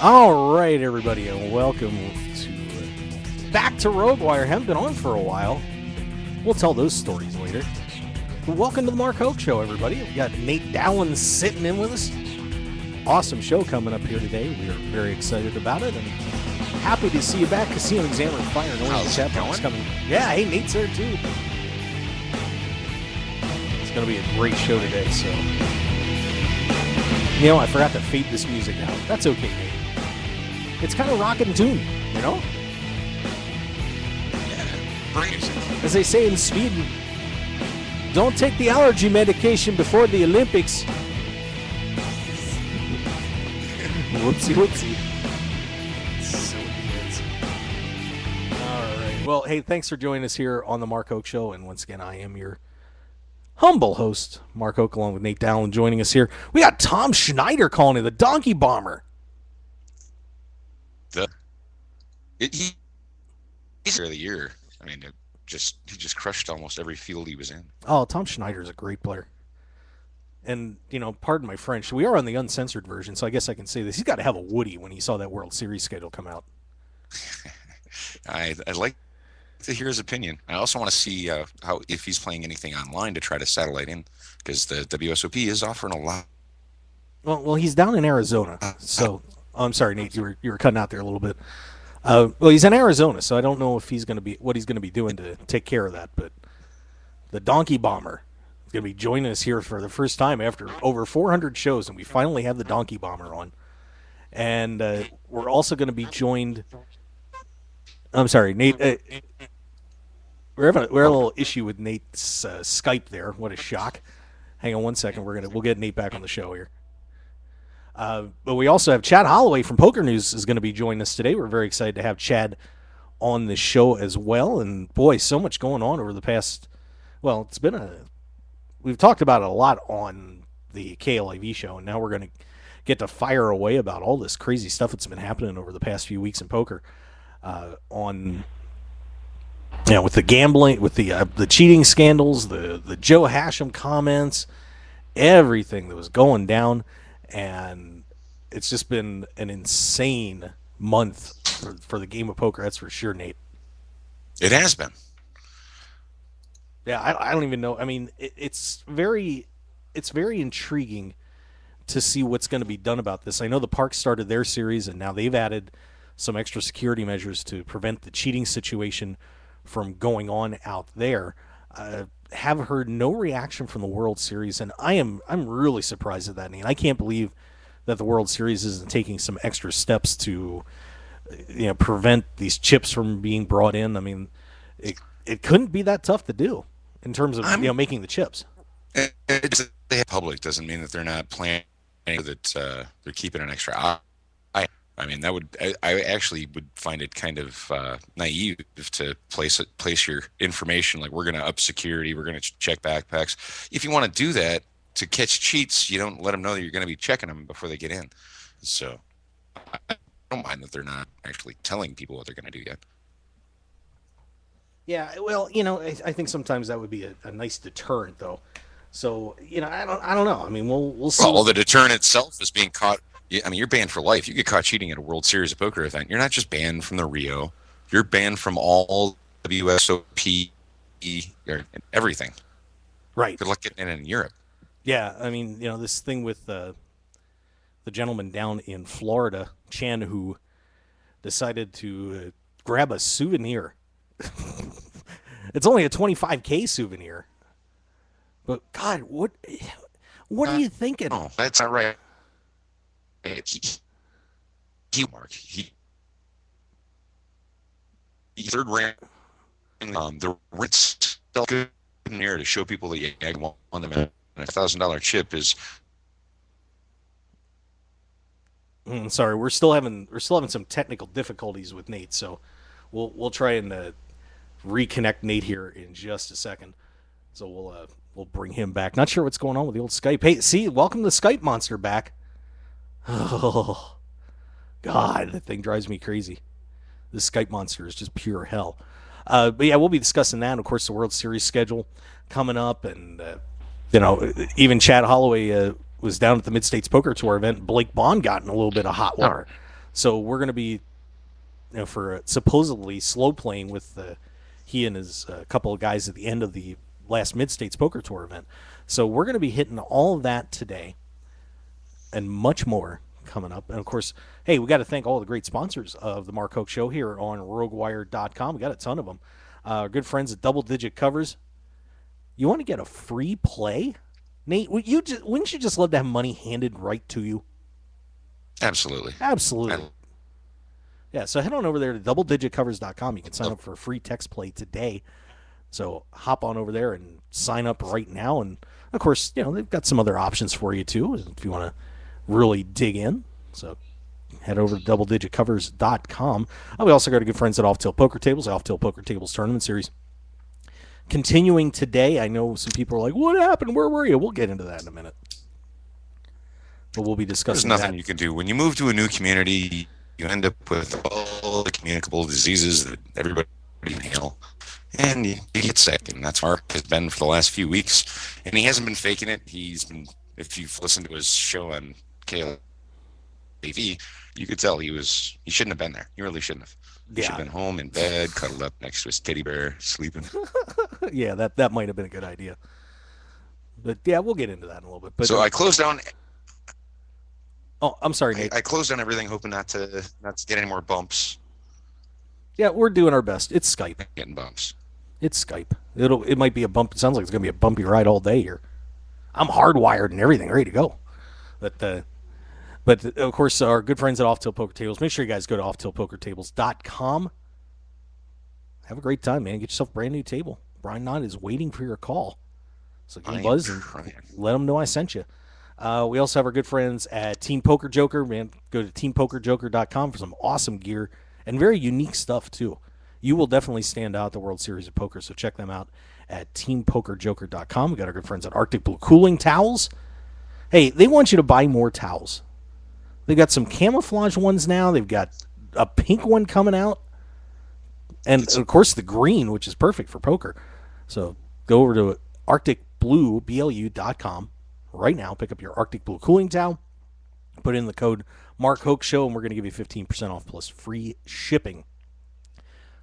All right, everybody, and welcome to back to Roguewire. Haven't been on for a while. We'll tell those stories later. But welcome to the Mark Hoke Show, everybody. We got Nate Dallin sitting in with us. Awesome show coming up here today. We are very excited about it, and happy to see you back. Casino Examiner Fire. How's it going? Coming. Yeah, hey, Nate's there too. It's going to be a great show today. So, you know, I forgot to fade this music out. That's okay, Nate. It's kind of rockin' tune, you know? Yeah, bring it. As they say in Sweden, don't take the allergy medication before the Olympics. Whoopsie, whoopsie. Silly kids. All right. Well, hey, thanks for joining us here on the Mark Hoke Show. And once again, I am your humble host, Mark Hoke, along with Nate Dallin joining us here. We got Tom Schneider calling it the Donkey Bomber. He's of the year. I mean, he just crushed almost every field he was in. Oh, Tom Schneider's a great player. And, you know, pardon my French, we are on the uncensored version, so I guess I can say this. He's got to have a Woody when he saw that World Series schedule come out. I'd like to hear his opinion. I also want to see how if he's playing anything online to try to satellite in, because the WSOP is offering a lot. Well, he's down in Arizona, so I'm sorry, Nate, you were cutting out there a little bit. Well, he's in Arizona, so I don't know if he's going to be what he's going to be doing to take care of that. But the Donkey Bomber is going to be joining us here for the first time after over 400 shows, and we finally have the Donkey Bomber on. And we're also going to be joined. I'm sorry, Nate. We're having a little issue with Nate's Skype there. What a shock! Hang on one second. We'll get Nate back on the show here. But we also have Chad Holloway from Poker News is going to be joining us today. We're very excited to have Chad on the show as well. And boy, so much going on over the past. Well, we've talked about it a lot on the KLIV show, and now we're going to get to fire away about all this crazy stuff that's been happening over the past few weeks in poker. With the gambling, with the cheating scandals, the Joe Hashem comments, everything that was going down. And it's just been an insane month for the game of poker. That's for sure, Nate. It has been. Yeah, I don't even know. I mean, it's very intriguing to see what's going to be done about this. I know the Parks started their series, and now they've added some extra security measures to prevent the cheating situation from going on out there. Have heard no reaction from the World Series, and I'm really surprised at that, Nate. I can't believe that the World Series isn't taking some extra steps to, prevent these chips from being brought in. I mean, it couldn't be that tough to do in terms of making the chips. It's they have public doesn't mean that they're not planning, that they're keeping an extra eye. I mean, I actually would find it kind of naive to place your information like we're going to up security, we're going to check backpacks. If you want to do that to catch cheats, you don't let them know that you're going to be checking them before they get in. So I don't mind that they're not actually telling people what they're going to do yet. Yeah, well, I think sometimes that would be a nice deterrent, though. So I don't know. I mean, we'll see. Well, the deterrent itself is being caught. I mean, you're banned for life. You get caught cheating at a World Series of Poker event. You're not just banned from the Rio. You're banned from all WSOP, everything. Right. Good luck getting in Europe. Yeah, I mean, this thing with the gentleman down in Florida, Chan, who decided to grab a souvenir. It's only a $25K souvenir. But God, what are you thinking? Oh, that's not right. He third rank. The Ritz good in there to show people that you want them. And a $1,000 chip is. Sorry, we're still having some technical difficulties with Nate, so we'll try and reconnect Nate here in just a second. So we'll bring him back. Not sure what's going on with the old Skype. Hey, see, welcome the Skype monster back. Oh, God, that thing drives me crazy. This Skype monster is just pure hell. But yeah, we'll be discussing that. Of course, the World Series schedule coming up, and even Chad Holloway was down at the Mid-States Poker Tour event. Blake Bond got in a little bit of hot water. So we're going to be, for supposedly slow playing with he and his couple of guys at the end of the last Mid States Poker Tour event. So we're going to be hitting all of that today and much more coming up. And of course, hey, we got to thank all the great sponsors of the Mark Hoke Show here on Roguewire.com. We got a ton of them. Our good friends at Double Digit Covers. You want to get a free play? Nate, wouldn't you just love to have money handed right to you? Absolutely. Absolutely. I Yeah, so head on over there to doubledigitcovers.com. You can sign up for a free text play today. So hop on over there and sign up right now. And of course, they've got some other options for you too if you want to really dig in. So head over to doubledigitcovers.com. We also got a good friends at Off Tail Poker Tables, Off Tail Poker Tables Tournament Series. Continuing today, I know some people are like, what happened? Where were you? We'll get into that in a minute. But we'll be There's discussing nothing that. you can do when you move to a new community. You end up with all the communicable diseases that everybody can handle, and you get sick. And that's Mark has been for the last few weeks, and he hasn't been faking it. He's been, if you've listened to his show on KLAV, you could tell he shouldn't have been there. He really shouldn't have. He should Yeah. have been home in bed, cuddled up next to his teddy bear, sleeping. Yeah, that might have been a good idea. But yeah, we'll get into that in a little bit. But So I closed down. oh, I'm sorry, Nate. I closed down everything, hoping not to get any more bumps. Yeah, we're doing our best. It's Skype. Getting bumps. It's Skype. It might be a bump. It sounds like it's gonna be a bumpy ride all day here. I'm hardwired and everything, ready to go. But of course, our good friends at Off Tail Poker Tables. Make sure you guys go to offtailpokertables.com. Have a great time, man. Get yourself a brand new table. Brian Knott is waiting for your call. So give him a buzz and let him know I sent you. We also have our good friends at Team Poker Joker. Man, go to teampokerjoker.com for some awesome gear and very unique stuff, too. You will definitely stand out at the World Series of Poker, so check them out at teampokerjoker.com. We got our good friends at Arctic Blue Cooling Towels. Hey, they want you to buy more towels. They've got some camouflage ones now. They've got a pink one coming out. And, of course, the green, which is perfect for poker. So go over to arcticblue.com right now. Pick up your Arctic Blue Cooling Towel. Put in the code Mark Hoke Show, and we're going to give you 15% off plus free shipping.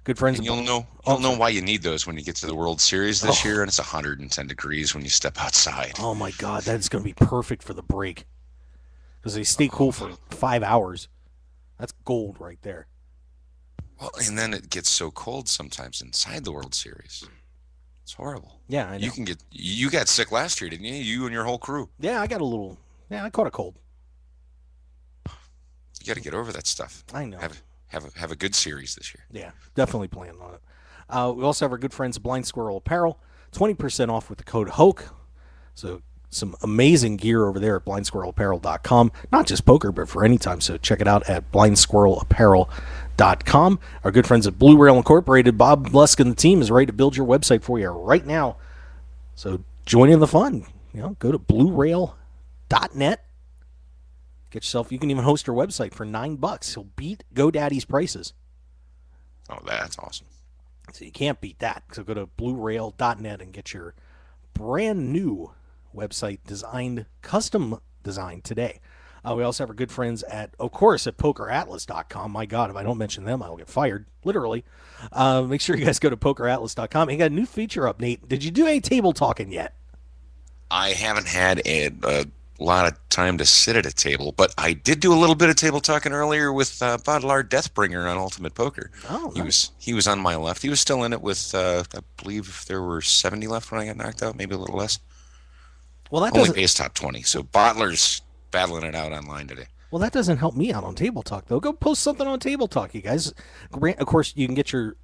Good friends. And you'll know why you need those when you get to the World Series this year, and it's 110 degrees when you step outside. Oh my God, that's going to be perfect for the break because they stay cool for 5 hours. That's gold right there. Well, and then it gets so cold sometimes inside the World Series. It's horrible. Yeah, I know. You got sick last year, didn't you? You and your whole crew. Yeah, I got a little. Yeah, I caught a cold. You got to get over that stuff. I know. Have a good series this year. Yeah, definitely planning on it. We also have our good friends at Blind Squirrel Apparel, 20% off with the code Hoke. So some amazing gear over there at blindsquirrelapparel.com. Not just poker, but for any time. So check it out at blindsquirrelapparel.com. Our good friends at Blue Rail Incorporated, Bob Lusk and the team is ready to build your website for you right now. So join in the fun. Go to bluerail.net. Get yourself. You can even host your website for $9. He'll beat GoDaddy's prices. Oh, that's awesome. So you can't beat that. So go to bluerail.net and get your brand new website custom designed today. We also have our good friends of course, at pokeratlas.com. My God, if I don't mention them, I'll get fired, literally. Make sure you guys go to pokeratlas.com. They got a new feature up, Nate. Did you do any table talking yet? I haven't had a lot of time to sit at a table, but I did do a little bit of table talking earlier with Baudelaire Deathbringer on Ultimate Poker. Oh, nice. He was on my left. He was still in it with I believe there were 70 left when I got knocked out, maybe a little less. Well, that Only doesn't. pays top 20, so Baudelair's battling it out online today. Well, that doesn't help me out on Table Talk, though. Go post something on Table Talk, you guys. Of course, you can get your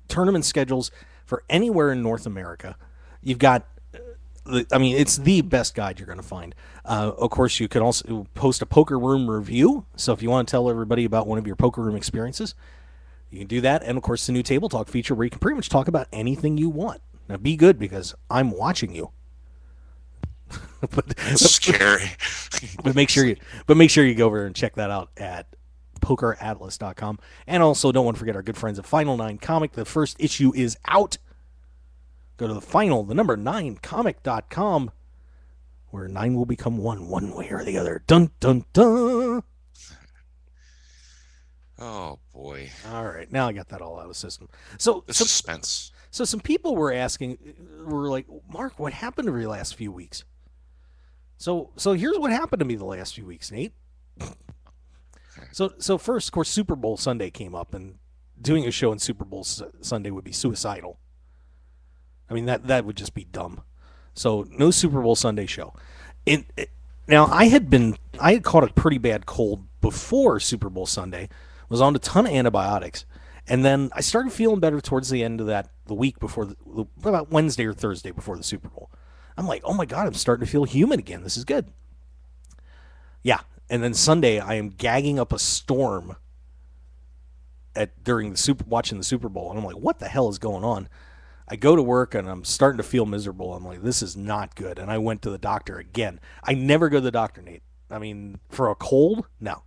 tournament schedules for anywhere in North America. You've got, it's the best guide you're going to find. Of course, you can also post a poker room review. So if you want to tell everybody about one of your poker room experiences, you can do that. And, of course, the new Table Talk feature where you can pretty much talk about anything you want. Now, be good because I'm watching you. It's scary. But make sure you go over and check that out at pokeratlas.com. And also don't want to forget our good friends at Final 9 Comic. The first issue is out. Go to the number 9 comic.com, where 9 will become one way or the other. Dun dun dun. Oh boy, All right, now I got that all out of the system. So, the so, suspense. so some people were asking, were like, Mark, what happened over the last few weeks? So here's what happened to me the last few weeks, Nate. So first, of course, Super Bowl Sunday came up, and doing a show in Super Bowl Sunday would be suicidal. I mean, that would just be dumb. So no Super Bowl Sunday show. Now I had caught a pretty bad cold before Super Bowl Sunday. Was on a ton of antibiotics, and then I started feeling better towards the end of the week before about Wednesday or Thursday before the Super Bowl. I'm like, oh my god, I'm starting to feel human again. This is good. Yeah, and then Sunday I am gagging up a storm at during the super watching the Super Bowl, and I'm like, what the hell is going on? I go to work and I'm starting to feel miserable. I'm like, this is not good. And I went to the doctor again. I never go to the doctor, Nate. I mean, for a cold, no,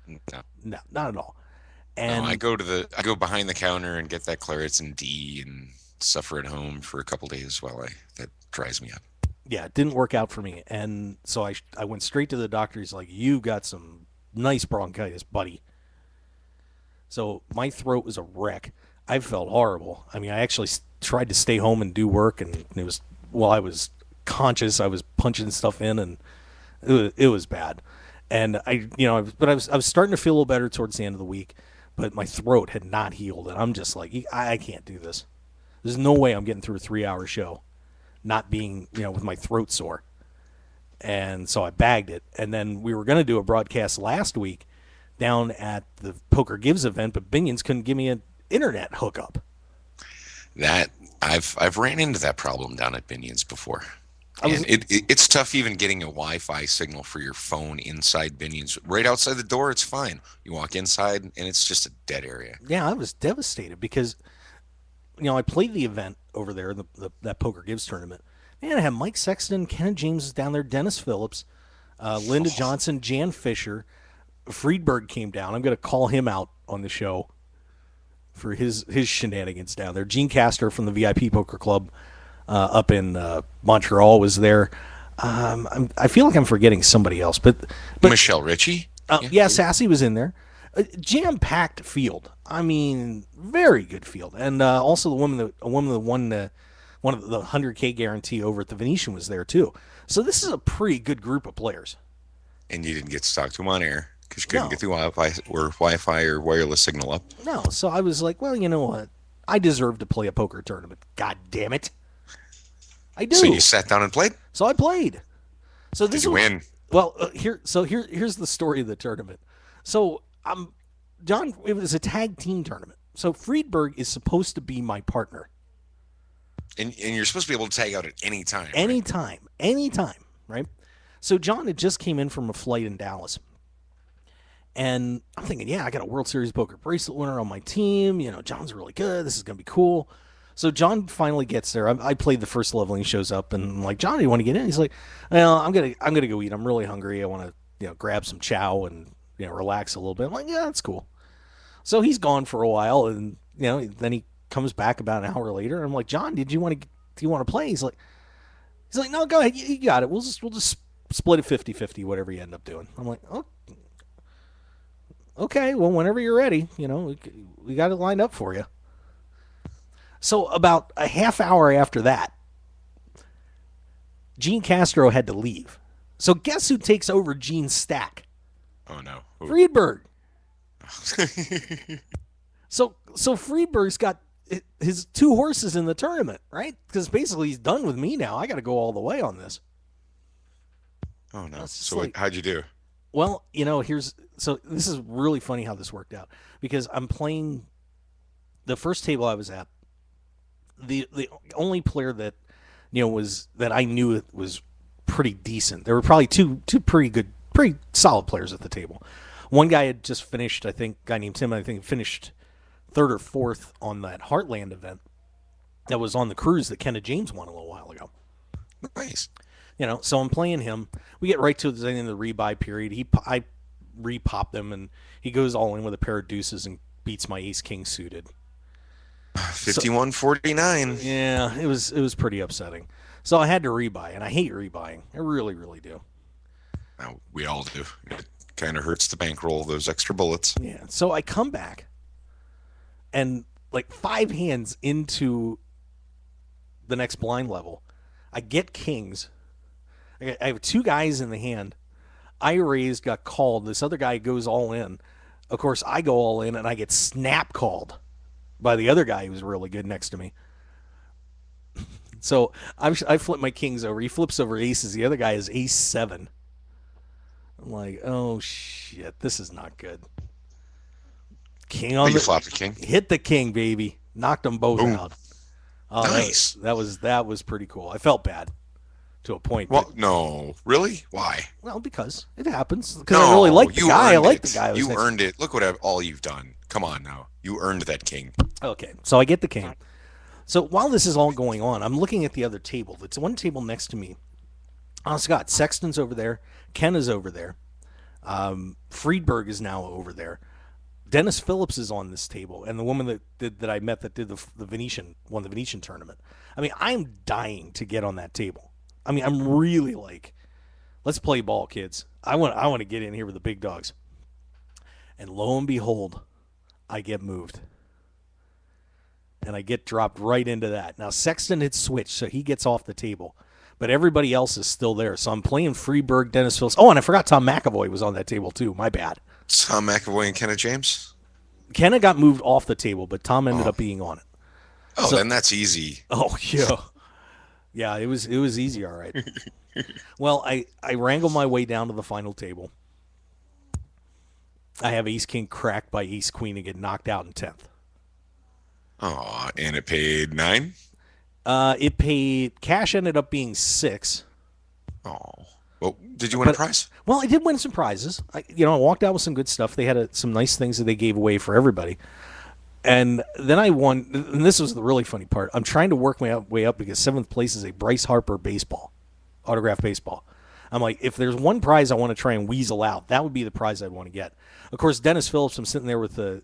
No, no, not at all. no. And I go behind the counter and get that Claritin D and suffer at home for a couple days while I that dries me up. yeah, it didn't work out for me. And so I went straight to the doctor. He's like, you got some nice bronchitis, buddy. So my throat was a wreck. I felt horrible. I mean, I actually tried to stay home and do work, and it was while I was conscious, I was punching stuff in, and it was bad. And I was starting to feel a little better towards the end of the week, but my throat had not healed, and I'm just like, I can't do this. There's no way I'm getting through a 3 hour show, not being with my throat sore. And so I bagged it. And then we were going to do a broadcast last week down at the Poker Gives event, but Binions couldn't give me an internet hookup. That I've ran into that problem down at Binions before. I And was it's tough even getting a Wi-Fi signal for your phone inside Binions. Right outside the door, it's fine. You walk inside, and it's just a dead area. Yeah, I was devastated because I played the event over there, that Poker Gives tournament. Man, I had Mike Sexton, Kenneth James was down there, Dennis Phillips, Linda Johnson, Jan Fisher, Friedberg came down. I'm going to call him out on the show for his shenanigans down there. Gene Castor from the VIP Poker Club up in Montreal was there. I feel like I'm forgetting somebody else, but Michelle Ritchie. Yeah. yeah, Sassy was in there. Jam packed field. I mean, very good field, and also a woman that won one of the 100K guarantee over at the Venetian was there too. So this is a pretty good group of players. And you didn't get to talk to him on air because you couldn't No, get the Wi-Fi or wireless signal up. no. So I was like, well, you know what? I deserve to play a poker tournament. God damn it, I So you do. sat down and played. So I played. So Did this you was win? well here's the story of the tournament. So John. It was a tag team tournament. So Friedberg is supposed to be my partner And you're supposed to be able to tag out at any time, right? anytime, right? So John had just came in from a flight in Dallas, and I'm thinking, yeah, I got a World Series poker bracelet winner on my team. John's really good. This is gonna be cool. So John finally gets there. I played the first level, and he shows up, and I'm like, John, do you want to get in? He's like, well, I'm gonna go eat. I'm really hungry. I want to grab some chow and relax a little bit. I'm like, yeah, that's cool. So he's gone for a while, and then he comes back about an hour later. And I'm like, John, do you want to play? He's like, no, go ahead, you got it. We'll just split it 50-50, whatever you end up doing. I'm like, oh, okay, well, whenever you're ready, we got it lined up for you. So about a half hour after that, Gene Castro had to leave. So guess who takes over Gene's stack? Oh no. Friedberg. So Friedberg's got his two horses in the tournament, right? Because basically he's done with me now. I got to go all the way on this. Oh no. That's just So like, how'd you do? well, this is really funny how this worked out because I'm playing the first table I was at. The only player that was that I knew was pretty decent. There were probably two pretty solid players at the table. One guy had just finished, I think, a guy named Tim, I think finished third or fourth on that Heartland event that was on the cruise that Kenneth James won a little while ago. Nice. So I'm playing him. We get right to the end of the rebuy period. I repop them, and he goes all in with a pair of deuces and beats my ace king suited. So 51-49. yeah, it was pretty upsetting. So I had to rebuy, and I hate rebuying. I really, really do. Now, we all do. Kind of hurts the bankroll, those extra bullets. Yeah. So I come back and like five hands into the next blind level, I get kings. I have two guys in the hand. I raised, got called. This other guy goes all in. Of course, I go all in and I get snap called by the other guy who's really good next to me. So I flip my kings over. He flips over aces. The other guy is ace seven. I'm like, oh shit, this is not good. King Oh, on you the flopped a king. hit the king, baby. Knocked them both Boom. out. Oh, Nice. that was pretty cool. I felt bad to a point, but Well, no, really? Why? well, because it happens. Because I really No, like the you guy. I earned like the it. guy. I was You next. earned it. Look what all you've done. Come on now. You earned that king. Okay, so I get the king. So while this is all going on, I'm looking at the other table. It's one table next to me. Oh, Scott Sexton's over there. Ken is over there. Friedberg is now over there. Dennis Phillips is on this table, and the woman that I met that did the Venetian won the Venetian tournament. I mean, I'm dying to get on that table. I mean, I'm really like, let's play ball, kids. I want to get in here with the big dogs. And lo and behold, I get moved. And I get dropped right into that. Now Sexton had switched, so he gets off the table. But everybody else is still there. So I'm playing Freeberg, Dennis Phillips. Oh, and I forgot Tom McAvoy was on that table too. My bad. Tom McAvoy and Kenneth James. Kenna got moved off the table, but Tom ended Oh, up being on it. oh, So then that's easy. oh yeah. Yeah, it was easy, all right. Well, I wrangle my way down to the final table. I have Ace King cracked by Ace Queen and get knocked out in 10th. Oh, and it paid 9. It paid cash ended up being 6. Oh, well, did you win a But prize? well, I did win some prizes. I walked out with some good stuff. They had some nice things that they gave away for everybody. And then I won. And this was the really funny part. I'm trying to work my way up because 7th place is a Bryce Harper baseball, autographed baseball. I'm like, if there's one prize I want to try and weasel out, that would be the prize I'd want to get. Of course, Dennis Phillips. I'm sitting there with the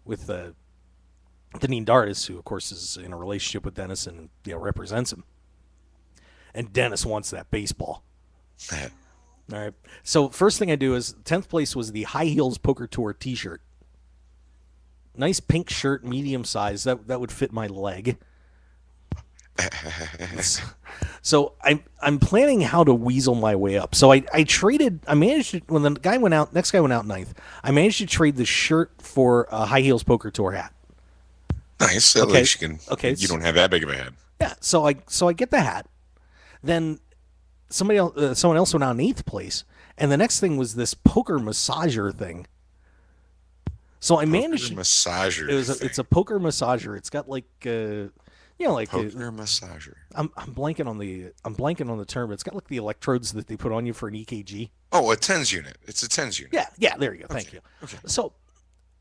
Deneen Dardis, who of course is in a relationship with Dennis and represents him. And Dennis wants that baseball. All right. So first thing I do is 10th place was the High Heels Poker Tour T-shirt. Nice pink shirt, medium size. That would fit my leg. So I'm planning how to weasel my way up. So I traded. I managed to when the guy went out. Next guy went out ninth. I managed to trade the shirt for a High Heels Poker Tour hat. Nice. At Okay. least you can. Okay. You don't have that big of a head. Yeah. So I get the hat. Then someone else went out in 8th place, and the next thing was this poker massager thing. So I managed. Massager. It's a poker massager. It's got like poker massager. I'm blanking on the term. It's got like the electrodes that they put on you for an EKG. Oh, a tens unit. It's a tens unit. Yeah. There you go. Thank Okay. you. Okay.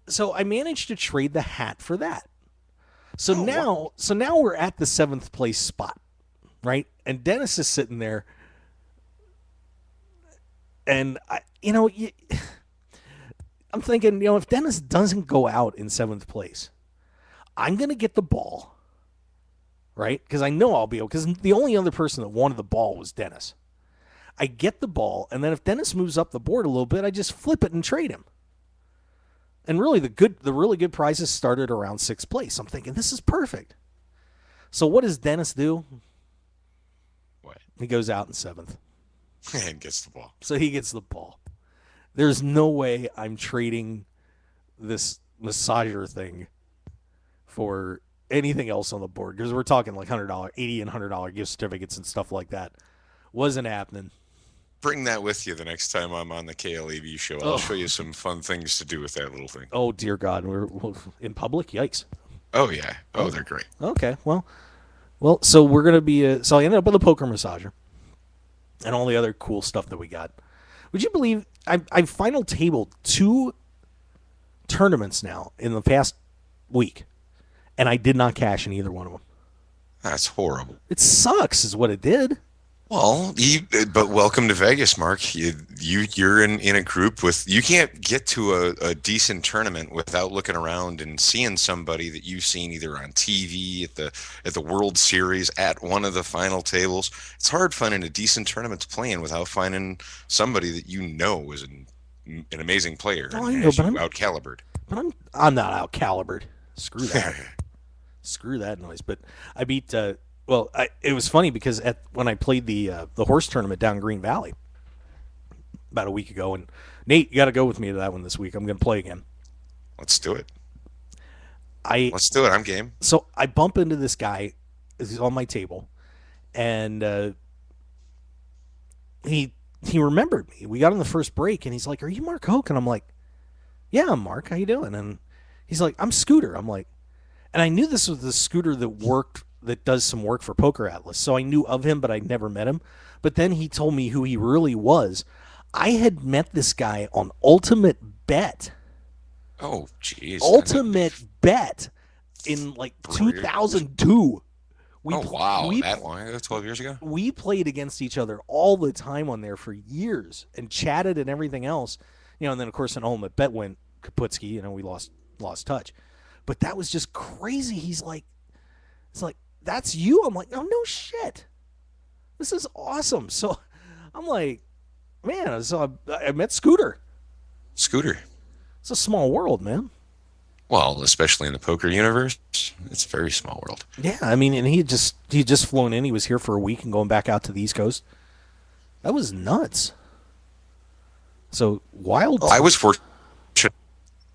So I managed to trade the hat for that. Wow. So now we're at the 7th place spot, right? And Dennis is sitting there, and I'm thinking, if Dennis doesn't go out in 7th place, I'm gonna get the ball, right? Because I know I'll be able. Because the only other person that wanted the ball was Dennis. I get the ball, and then if Dennis moves up the board a little bit, I just flip it and trade him. And really, the really good prizes started around 6th place. I'm thinking this is perfect. So what does Dennis do? What? He goes out in 7th. And gets the ball. So he gets the ball. There's no way I'm trading this massager thing for anything else on the board because we're talking like $100, $80 and $100 gift certificates and stuff like that. Wasn't happening. Bring that with you the next time I'm on the KLAV show. I'll show you some fun things to do with that little thing. Oh dear God, we're in public. Yikes. Oh yeah. Oh, they're great. Okay, well, so we're gonna be. So I ended up with a poker massager and all the other cool stuff that we got. Would you believe I final tabled 2 tournaments now in the past week, and I did not cash in either one of them. That's horrible. It sucks, is what it did. Well, but welcome to Vegas, Mark. You're in a group with. You can't get to a decent tournament without looking around and seeing somebody that you've seen either on TV at the World Series at one of the final tables. It's hard finding a decent tournament to play in without finding somebody that you know is a an amazing player Oh, and I know, has you out calibered. but I'm not out calibered. Screw that. Screw that noise. But I beat. It was funny because when I played the horse tournament down Green Valley about a week ago, and Nate, you got to go with me to that one this week. I'm going to play again. Let's do it. I Let's do it. I'm game. So I bump into this guy. He's on my table, and he remembered me. We got on the first break, and he's like, "Are you Mark Hoke?" And I'm like, "Yeah, I'm Mark. How you doing?" And he's like, "I'm Scooter." I'm like, and I knew this was the Scooter that does some work for Poker Atlas, so I knew of him, but I never met him. But then he told me who he really was. I had met this guy on Ultimate Bet. Oh, jeez. Ultimate Bet in like 2002. Wow. That long ago? 12 years ago? We played against each other all the time on there for years and chatted and everything else. And then, of course, an Ultimate Bet went kaputski. We lost touch. But that was just crazy. It's like, that's you? I'm like, oh, no shit. This is awesome. So I'm like, man, so I met Scooter. It's a small world, man. Well, especially in the poker universe, it's a very small world. Yeah, I mean, and he just flown in. He was here for a week and going back out to the East Coast. That was nuts. So wild. I was fortunate.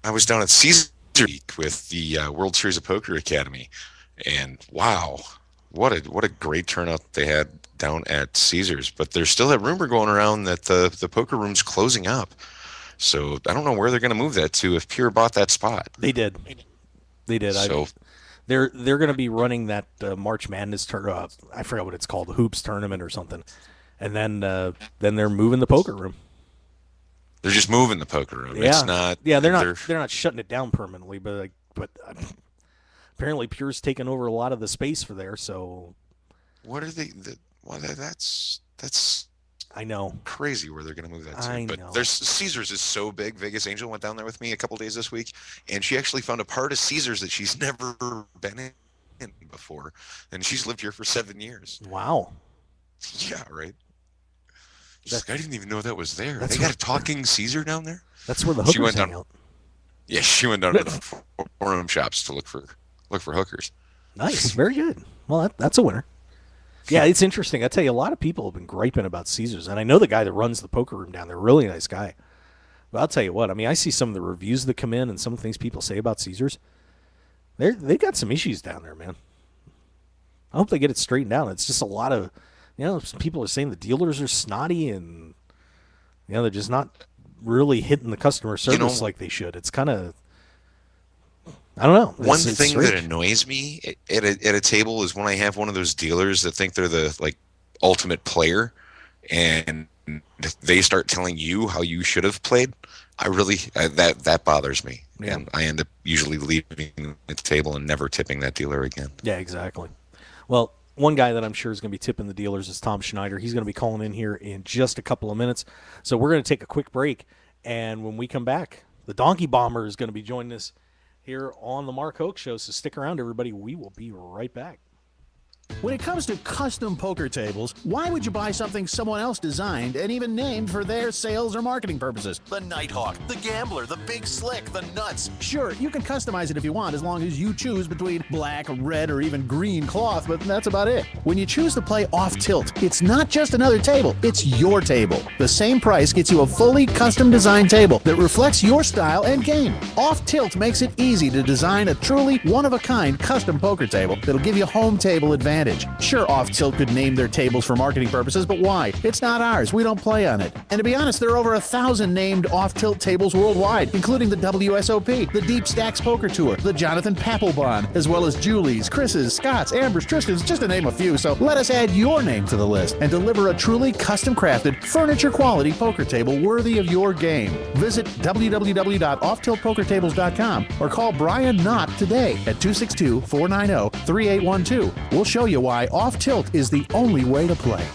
I was down at Caesar Week with the World Series of Poker Academy, and wow, what a great turnout they had down at Caesars. But there's still that rumor going around that the poker room's closing up. So I don't know where they're going to move that to if Pure bought that spot. They did. So they're going to be running that March Madness tournament. I forgot what it's called, the Hoops tournament or something. And then they're moving the poker room. They're just moving the poker room. Yeah. It's not. Yeah, they're not shutting it down permanently, but apparently Pure's taken over a lot of the space for there. So what are they? Well, that's. I know. Crazy where they're going to move that to. I but know. There's Caesars is so big. Vegas Angel went down there with me a couple days this week, and she actually found a part of Caesars that she's never been in before, and she's lived here for 7 years. Wow. Yeah, right. She's like, I didn't even know that was there. They got a talking Caesar down there. That's where the hookers hang out. Yeah, she went down to the forum shops to look for hookers. Nice, very good. Well, that's a winner. Yeah, it's interesting. I tell you, a lot of people have been griping about Caesars, and I know the guy that runs the poker room down there, really nice guy. But I'll tell you what, I mean, I see some of the reviews that come in and some of the things people say about Caesars. They got some issues down there, man. I hope they get it straightened out. It's just a lot of, some people are saying the dealers are snotty and, they're just not really hitting the customer service like they should. It's kind of, I don't know. One thing that annoys me at a table is when I have one of those dealers that think they're the ultimate player, and they start telling you how you should have played. That bothers me, and I end up usually leaving the table and never tipping that dealer again. Yeah, exactly. Well, one guy that I'm sure is going to be tipping the dealers is Tom Schneider. He's going to be calling in here in just a couple of minutes, so we're going to take a quick break, and when we come back, the Donkey Bomber is going to be joining us here on the Mark Hoke Show, so stick around, everybody. We will be right back. When it comes to custom poker tables, why would you buy something someone else designed and even named for their sales or marketing purposes? The Nighthawk, the Gambler, the Big Slick, the Nuts. Sure, you can customize it if you want, as long as you choose between black, red, or even green cloth, but that's about it. When you choose to play off tilt, it's not just another table, it's your table. The same price gets you a fully custom designed table that reflects your style and game. Off tilt makes it easy to design a truly one-of-a-kind custom poker table that'll give you home table advantage. Sure, Off Tilt could name their tables for marketing purposes, but why? It's not ours. We don't play on it. And to be honest, there are over 1,000 named Off Tilt tables worldwide, including the WSOP, the Deep Stacks Poker Tour, the Jonathan Papelbon, as well as Julie's, Chris's, Scott's, Amber's, Tristan's, just to name a few. So let us add your name to the list and deliver a truly custom-crafted, furniture-quality poker table worthy of your game. Visit www.offtiltpokertables.com or call Brian Knott today at 262-490-3812. We'll show you why Off Tilt is the only way to play.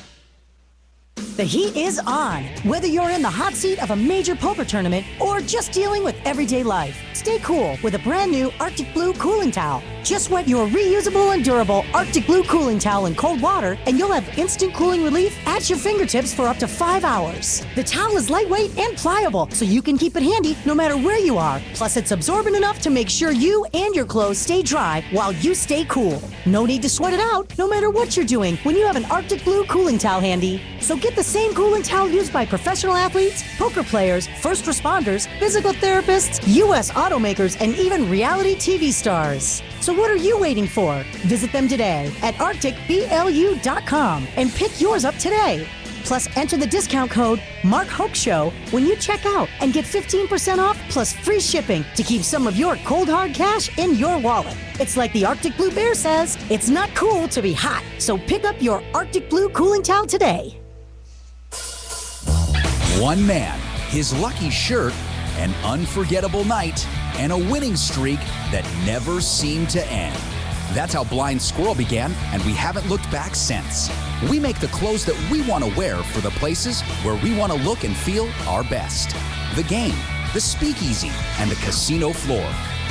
The heat is on. Whether you're in the hot seat of a major poker tournament or just dealing with everyday life, stay cool with a brand new Arctic Blue cooling towel. Just wet your reusable and durable Arctic Blue cooling towel in cold water, and you'll have instant cooling relief at your fingertips for up to 5 hours. The towel is lightweight and pliable, so you can keep it handy no matter where you are. Plus, it's absorbent enough to make sure you and your clothes stay dry while you stay cool. No need to sweat it out, no matter what you're doing, when you have an Arctic Blue cooling towel handy. So get the same cooling towel used by professional athletes, poker players, first responders, physical therapists, U.S. automakers, and even reality TV stars. So what are you waiting for? Visit them today at arcticblu.com and pick yours up today. Plus, enter the discount code MarkHokeShow when you check out and get 15% off plus free shipping to keep some of your cold hard cash in your wallet. It's like the Arctic Blue Bear says, it's not cool to be hot. So pick up your Arctic Blue cooling towel today. One man, his lucky shirt, an unforgettable night, and a winning streak that never seemed to end. That's how Blind Squirrel began, and we haven't looked back since. We make the clothes that we want to wear for the places where we want to look and feel our best. The game, the speakeasy, and the casino floor.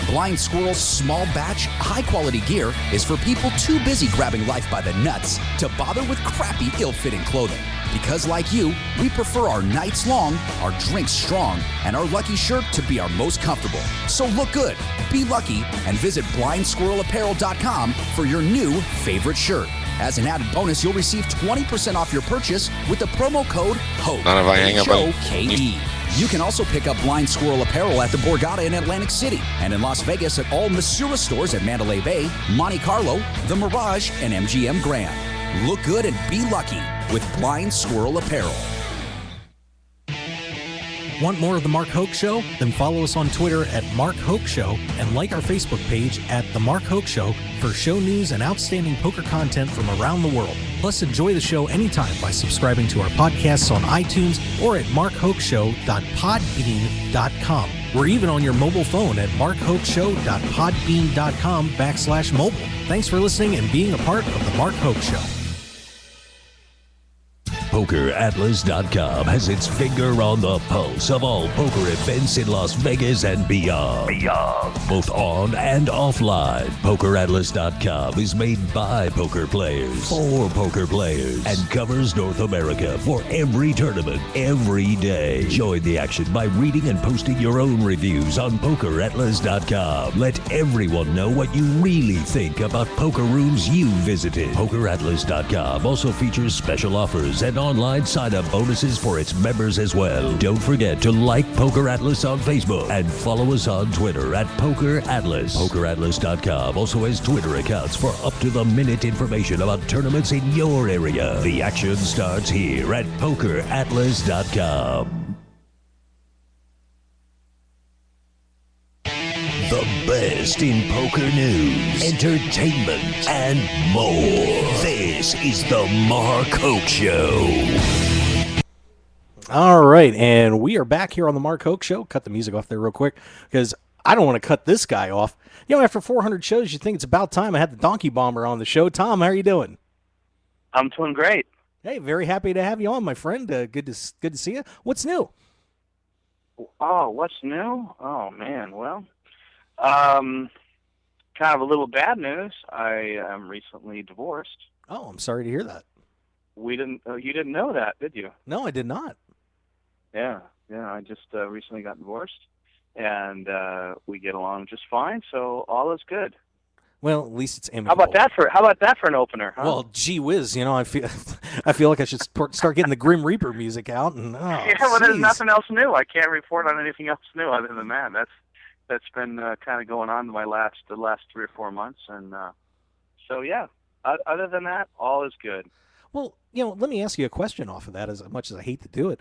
Blind Squirrel's small batch, high-quality gear is for people too busy grabbing life by the nuts to bother with crappy, ill-fitting clothing. Because like you, we prefer our nights long, our drinks strong, and our lucky shirt to be our most comfortable. So look good, be lucky, and visit blindsquirrelapparel.com for your new favorite shirt. As an added bonus, you'll receive 20% off your purchase with the promo code HOKE. Not if I hang up on H-O-K-E. You can also pick up Blind Squirrel apparel at the Borgata in Atlantic City and in Las Vegas at all Masura stores at Mandalay Bay, Monte Carlo, The Mirage, and MGM Grand. Look good and be lucky with Blind Squirrel apparel. Want more of The Mark Hoke Show? Then follow us on Twitter at Mark Hoke Show and like our Facebook page at The Mark Hoke Show for show news and outstanding poker content from around the world. Plus, enjoy the show anytime by subscribing to our podcasts on iTunes or at markhokeshow.podbean.com. We're even on your mobile phone at markhokeshow.podbean.com/mobile. Thanks for listening and being a part of The Mark Hoke Show. PokerAtlas.com has its finger on the pulse of all poker events in Las Vegas and beyond. Both on and offline. PokerAtlas.com is made by poker players for poker players and covers North America for every tournament, every day. Join the action by reading and posting your own reviews on PokerAtlas.com. Let everyone know what you really think about poker rooms you visited. PokerAtlas.com also features special offers and online sign-up bonuses for its members as well. Don't forget to like Poker Atlas on Facebook and follow us on Twitter at Poker Atlas. PokerAtlas.com also has Twitter accounts for up-to-the-minute information about tournaments in your area. The action starts here at PokerAtlas.com. The best in poker news, entertainment, and more. This is the Mark Hoke Show. All right, and we are back here on the Mark Hoke Show. Cut the music off there real quick because I don't want to cut this guy off. You know, after 400 shows, you think it's about time I had the Donkey Bomber on the show. Tom, how are you doing? I'm doing great. Hey, very happy to have you on, my friend. Good to see you. What's new? Oh, what's new? Oh, man, well... kind of a little bad news. I am recently divorced. Oh, I'm sorry to hear that. You didn't know that, did you? No, I did not. Yeah. I just recently got divorced, and we get along just fine. So all is good. Well, at least it's amicable. How about that for an opener? Huh? Well, gee whiz, you know, I feel like I should start getting the Grim Reaper music out. And there's nothing else new. I can't report on anything else new other than that. That's been kind of going on the last 3 or 4 months, and so yeah. Other than that, all is good. Well, you know, let me ask you a question off of that. As much as I hate to do it,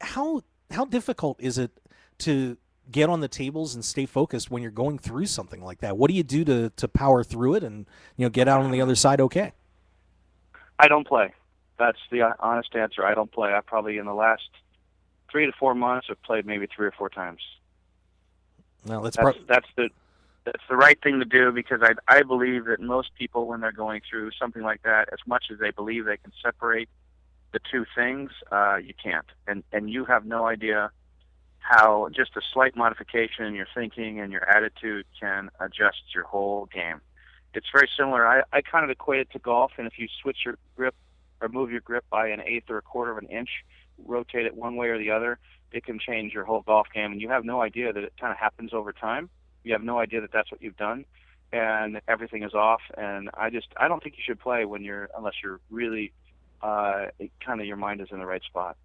how difficult is it to get on the tables and stay focused when you're going through something like that? What do you do to power through it and get out on the other side okay? I don't play. That's the honest answer. I don't play. I probably in the last 3 to 4 months have played maybe 3 or 4 times. Well, that's the right thing to do, because I believe that most people, when they're going through something like that, as much as they believe they can separate the two things, you can't. And you have no idea how just a slight modification in your thinking and your attitude can adjust your whole game. It's very similar. I kind of equate it to golf, and if you switch your grip or move your grip by an eighth or a quarter of an inch, rotate it one way or the other, it can change your whole golf game, and you have no idea that it kind of happens over time. You have no idea that that's what you've done, and everything is off. And I don't think you should play unless you're really kind of your mind is in the right spot.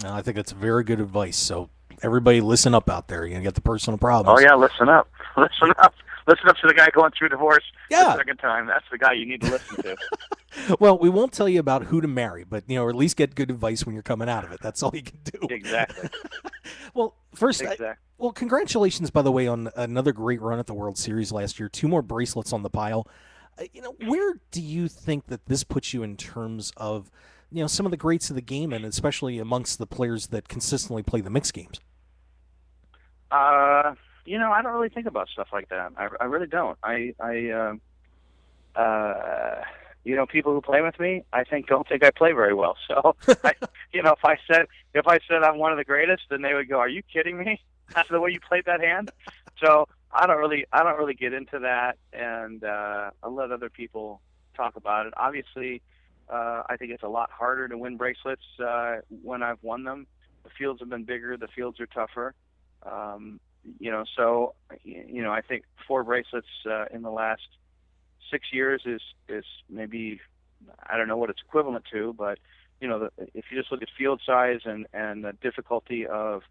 No, I think that's very good advice. So everybody listen up out there. You're going to get the personal problems. Oh, yeah, listen up. Listen up. Listen up to the guy going through divorce Yeah. the second time. That's the guy you need to listen to. Well, we won't tell you about who to marry, but, or at least get good advice when you're coming out of it. That's all you can do. Exactly. Well, first, Exactly. well, congratulations, by the way, on another great run at the World Series last year. 2 more bracelets on the pile. Where do you think that this puts you in terms of, some of the greats of the game, and especially amongst the players that consistently play the mixed games? I don't really think about stuff like that. I really don't. People who play with me, I don't think I play very well. So, if I said I'm one of the greatest, then they would go, "Are you kidding me? That's the way you played that hand." So I don't really get into that, and I'll let other people talk about it. Obviously, I think it's a lot harder to win bracelets when I've won them. The fields have been bigger. The fields are tougher. I think 4 bracelets in the last 6 years is maybe, I don't know what it's equivalent to, but if you just look at field size and the difficulty of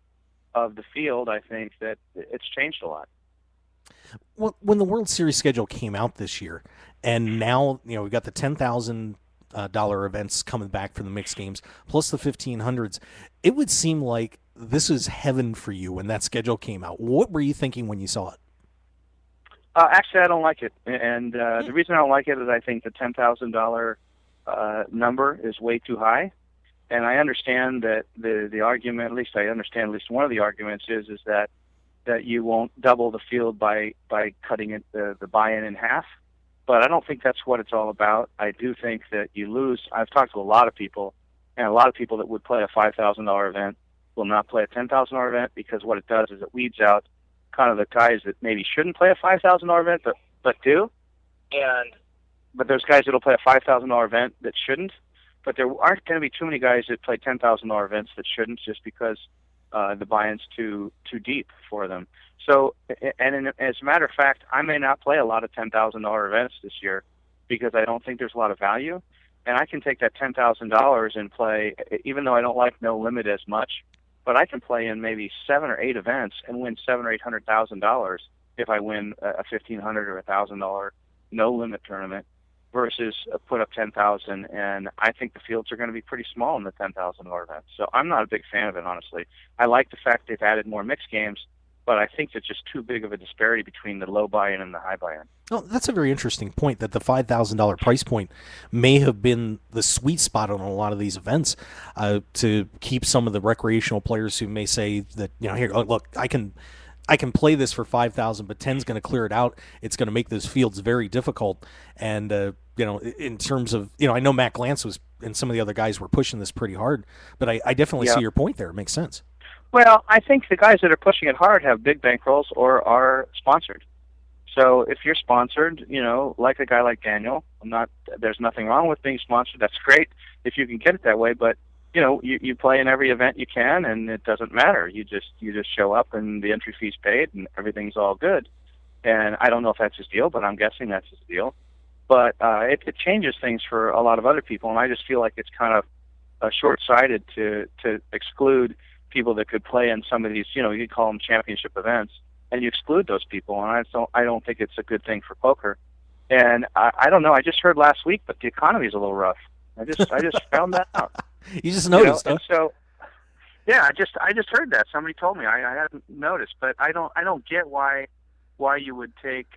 the field, I think that it's changed a lot. Well, when the World Series schedule came out this year, and now we've got the $10,000 events coming back for the mixed games, plus the 1500s, it would seem like this is heaven for you when that schedule came out. What were you thinking when you saw it? Actually, I don't like it, and the reason I don't like it is I think the $10,000 number is way too high, and I understand that the argument, at least one of the arguments is that you won't double the field by cutting it the buy-in in half, but I don't think that's what it's all about. I do think that you lose. I've talked to a lot of people, and a lot of people that would play a $5,000 event will not play a $10,000 event, because what it does is it weeds out kind of the guys that maybe shouldn't play a $5,000 event but do, but there's guys that'll play a $5,000 event that shouldn't. But there aren't going to be too many guys that play $10,000 events that shouldn't, just because the buy-in's too deep for them. So, as a matter of fact, I may not play a lot of $10,000 events this year because I don't think there's a lot of value, and I can take that $10,000 and play, even though I don't like no limit as much. But I can play in maybe 7 or 8 events and win $700,000 or $800,000 if I win a $1,500 or $1,000 no limit tournament, versus put up 10,000. And I think the fields are going to be pretty small in the $10,000 events. So I'm not a big fan of it, honestly. I like the fact they've added more mixed games, but I think there's just too big of a disparity between the low buy-in and the high buy-in. Oh, that's a very interesting point, that the $5,000 price point may have been the sweet spot on a lot of these events to keep some of the recreational players who may say that, here, look, I can play this for $5,000, but 10's going to clear it out. It's going to make those fields very difficult. And, in terms of, I know Matt Glantz and some of the other guys were pushing this pretty hard, but I definitely see your point there. It makes sense. Well, I think the guys that are pushing it hard have big bankrolls or are sponsored. So if you're sponsored, like a guy like Daniel, there's nothing wrong with being sponsored. That's great if you can get it that way. But you play in every event you can, and it doesn't matter. You just show up, and the entry fee's paid, and everything's all good. And I don't know if that's his deal, but I'm guessing that's his deal. But it changes things for a lot of other people, and I just feel like it's kind of short-sighted to exclude people that could play in some of these, you could call them championship events, and you exclude those people. And I don't think it's a good thing for poker. And I don't know. I just heard last week, but the economy is a little rough. I just found that out. You just noticed, and so, yeah, I just heard that. Somebody told me. I hadn't noticed, but I don't get why you would take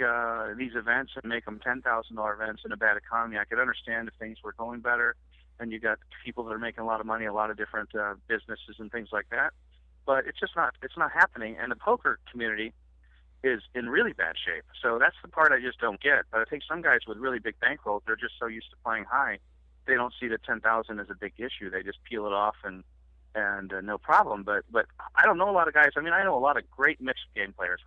these events and make them $10,000 events in a bad economy. I could understand if things were going better, and you got people that are making a lot of money, a lot of different businesses and things like that. But it's not happening, and the poker community is in really bad shape. So that's the part I just don't get. But I think some guys with really big bankrolls, they're just so used to playing high, they don't see the 10,000 as a big issue. They just peel it off and no problem. But I don't know a lot of guys. I mean, I know a lot of great mixed game players.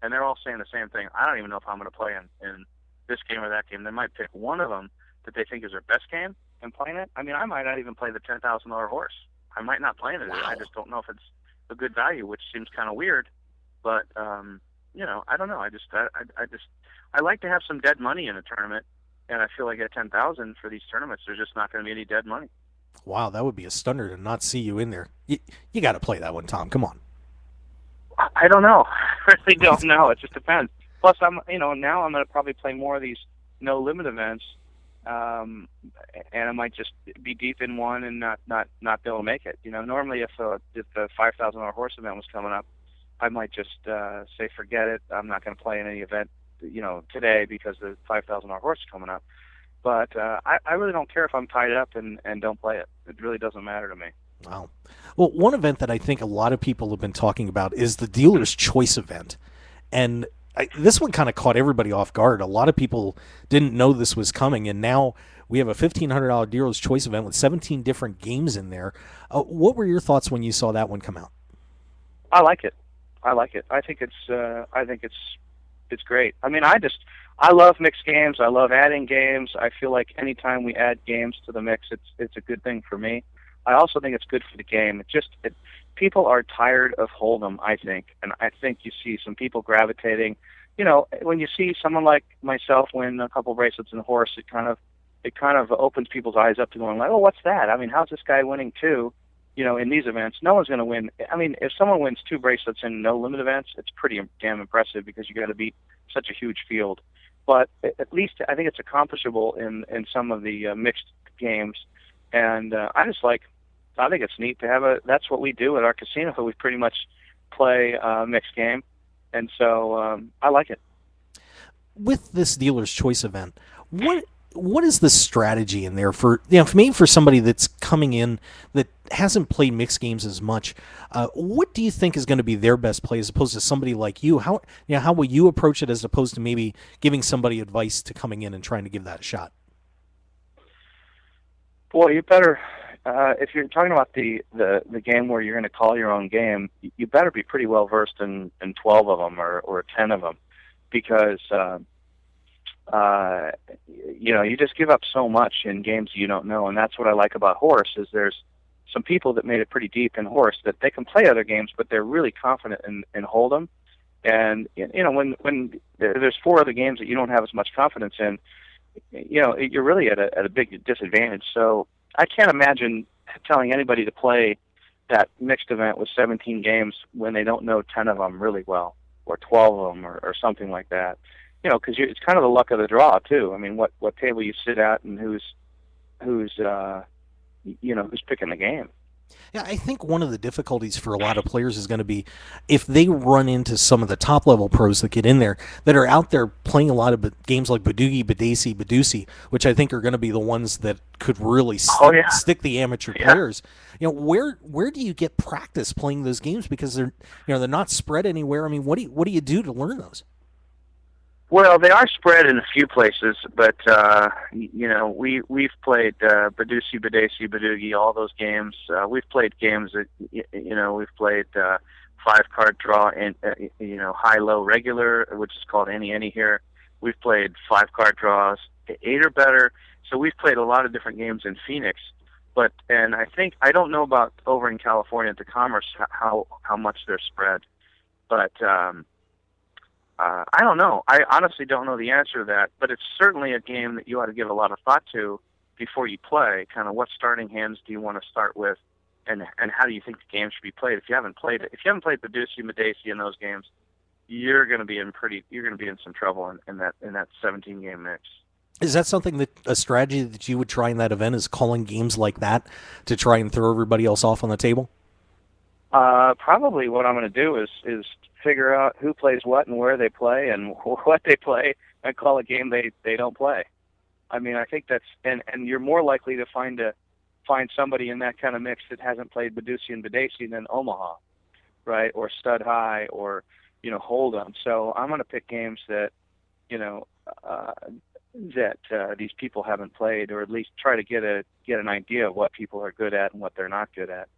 and they're all saying the same thing. I don't even know if I'm going to play in this game or that game. They might pick one of them that they think is their best game and playing it. I mean, I might not even play the $10,000 horse. I might not play it. Wow. I just don't know if it's a good value, which seems kind of weird. But I don't know. I like to have some dead money in a tournament, and I feel like at 10,000 for these tournaments, there's just not going to be any dead money. Wow, that would be a stunner to not see you in there. You got to play that one, Tom. Come on. I don't know. I really don't know. It just depends. Plus, now I'm going to probably play more of these no limit events, and I might just be deep in one and not be able to make it. Normally if the $5,000 horse event was coming up, I might just say forget it. I'm not going to play in any event, today because the $5,000 horse is coming up. But I really don't care if I'm tied up and don't play it. It really doesn't matter to me. Wow. Well, one event that I think a lot of people have been talking about is the Dealer's Choice event. And this one kind of caught everybody off guard. A lot of people didn't know this was coming, and now we have a $1,500 Dealer's Choice event with 17 different games in there. What were your thoughts when you saw that one come out? I like it. I think it's great. I mean, I love mixed games. I love adding games. I feel like anytime we add games to the mix, it's a good thing for me. I also think it's good for the game. People are tired of Hold'em, I think, and I think you see some people gravitating. When you see someone like myself win a couple bracelets in the horse, it kind of opens people's eyes up to going like, oh, what's that? I mean, how's this guy winning two? In these events, no one's going to win. I mean, if someone wins 2 bracelets in no limit events, it's pretty damn impressive because you got to beat such a huge field. But at least I think it's accomplishable in some of the mixed games, and I think it's neat to have that's what we do at our casino. We pretty much play a mixed game, and so I like it. With this Dealer's Choice event, what is the strategy in there for maybe for somebody that's coming in that hasn't played mixed games as much? What do you think is going to be their best play as opposed to somebody like you? How will you approach it as opposed to maybe giving somebody advice to coming in and trying to give that a shot? Boy, you better if you're talking about the game where you're going to call your own game, you better be pretty well versed in 12 of them or 10 of them, because you just give up so much in games you don't know. And that's what I like about horse is there's some people that made it pretty deep in horse that they can play other games, but they're really confident in Hold'em. And when there's 4 other games that you don't have as much confidence in, you're really at a big disadvantage. So I can't imagine telling anybody to play that mixed event with 17 games when they don't know 10 of them really well, or 12 of them, or something like that. Because it's kind of the luck of the draw too. I mean, what table you sit at and who's picking the game. Yeah, I think one of the difficulties for a lot of players is going to be if they run into some of the top level pros that get in there that are out there playing a lot of games like Badugi, Badesi, which I think are going to be the ones that could really stick the amateur players. Where do you get practice playing those games, because they're not spread anywhere? I mean, what do you do to learn those? Well, they are spread in a few places, but we've played Badesi, Badugi, all those games. We've played games that we've played 5-card draw and high-low regular, which is called any here. We've played 5-card draws, 8 or better. So we've played a lot of different games in Phoenix. And I don't know about over in California at the Commerce how much they're spread, but. I don't know. I honestly don't know the answer to that, but it's certainly a game that you ought to give a lot of thought to before you play. Kind of what starting hands do you want to start with, and how do you think the game should be played? If you haven't played Badesi, Badesi in those games, you're going to be in some trouble in that 17-game mix. Is that something a strategy that you would try in that event, is calling games like that to try and throw everybody else off on the table? Probably what I'm going to do is figure out who plays what and where they play and what they play, and call a game they don't play. I mean, I think that's and you're more likely to find somebody in that kind of mix that hasn't played Badesi and Badesi than Omaha, right? Or Stud High, or Hold'em. So I'm going to pick games that these people haven't played, or at least try to get an idea of what people are good at and what they're not good at.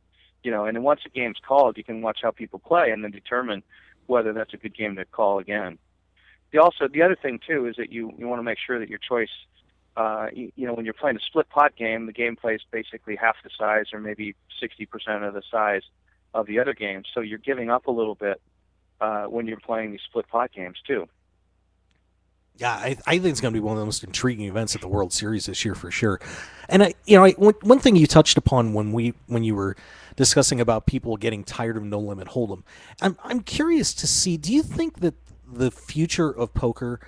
And then once a game's called, you can watch how people play and then determine whether that's a good game to call again. The other thing too is that you want to make sure that your choice, when you're playing a split pot game, the game plays basically half the size or maybe 60% of the size of the other games. So you're giving up a little bit when you're playing these split pot games too. Yeah, I think it's going to be one of the most intriguing events at the World Series this year for sure. And one thing you touched upon when you were discussing about people getting tired of No Limit Hold'em, I'm curious to see. Do you think that the future of poker,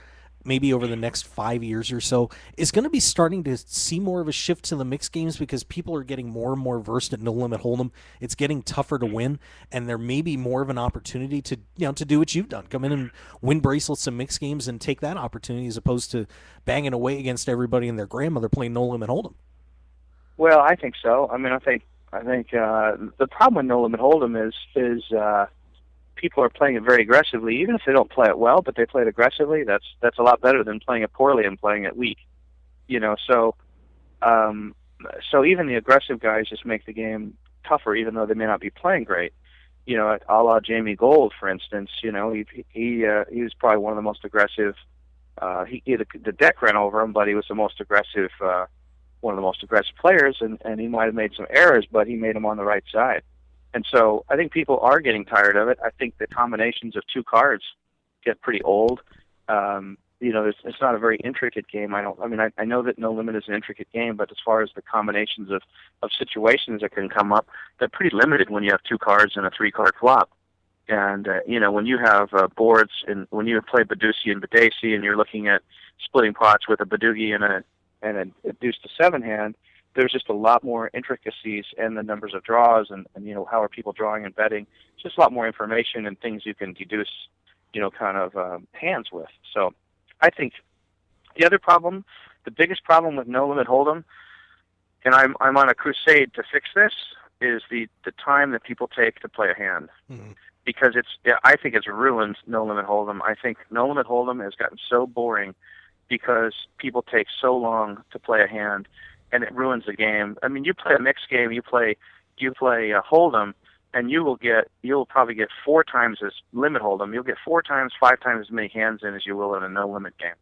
maybe over the next 5 years or so, is going to be starting to see more of a shift to the mixed games because people are getting more and more versed at No Limit Hold'em? It's getting tougher to win, and there may be more of an opportunity to to do what you've done, come in and win bracelets in mixed games and take that opportunity as opposed to banging away against everybody and their grandmother playing No Limit Hold'em. Well, I think so. I mean, I think the problem with No Limit Hold'em is people are playing it very aggressively, even if they don't play it well, but they play it aggressively. That's a lot better than playing it poorly and playing it weak. So even the aggressive guys just make the game tougher, even though they may not be playing great. A la Jamie Gold, for instance. He was probably one of the most aggressive. The deck ran over him, but he was the most aggressive, one of the most aggressive players, and he might have made some errors, but he made them on the right side. And so I think people are getting tired of it. I think the combinations of two cards get pretty old. It's not a very intricate game. I know that No Limit is an intricate game, but as far as the combinations of situations that can come up, they're pretty limited when you have two cards and a three-card flop. And, when you have boards, and when you play Badusi and Badesi, and you're looking at splitting pots with a Badugi and a deuce to seven hand, there's just a lot more intricacies in the numbers of draws and how are people drawing and betting. It's just a lot more information and things you can deduce, hands with. So I think the biggest problem with No Limit Hold'em, and I'm on a crusade to fix this, is the time that people take to play a hand. Mm-hmm. Because I think it's ruined No Limit Hold'em. I think No Limit Hold'em has gotten so boring because people take so long to play a hand, and it ruins the game. I mean, you play a mixed game, you play a Hold'em, and you'll probably get 4 times as limit Hold'em. You'll get 4 times, 5 times as many hands in as you will in a no limit game.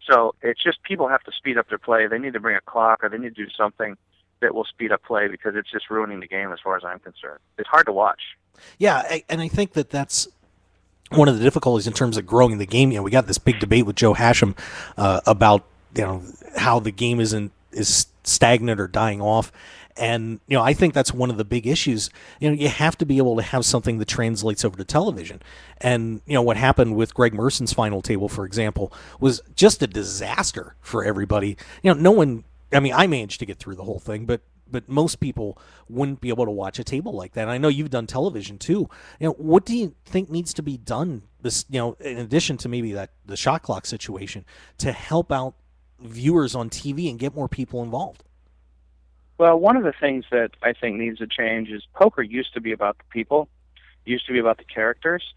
So it's just people have to speed up their play. They need to bring a clock, or they need to do something that will speed up play, because it's just ruining the game as far as I'm concerned. It's hard to watch. Yeah, and I think that's one of the difficulties in terms of growing the game. We got this big debate with Joe Hashem about how the game is stagnant or dying off. And, I think that's one of the big issues. You have to be able to have something that translates over to television. And, what happened with Greg Merson's final table, for example, was just a disaster for everybody. No one, I managed to get through the whole thing, but most people wouldn't be able to watch a table like that. And I know you've done television too. What do you think needs to be done, in addition to maybe the shot clock situation, to help out viewers on TV and get more people involved? Well, one of the things that I think needs to change is poker used to be about the people, used to be about the characters,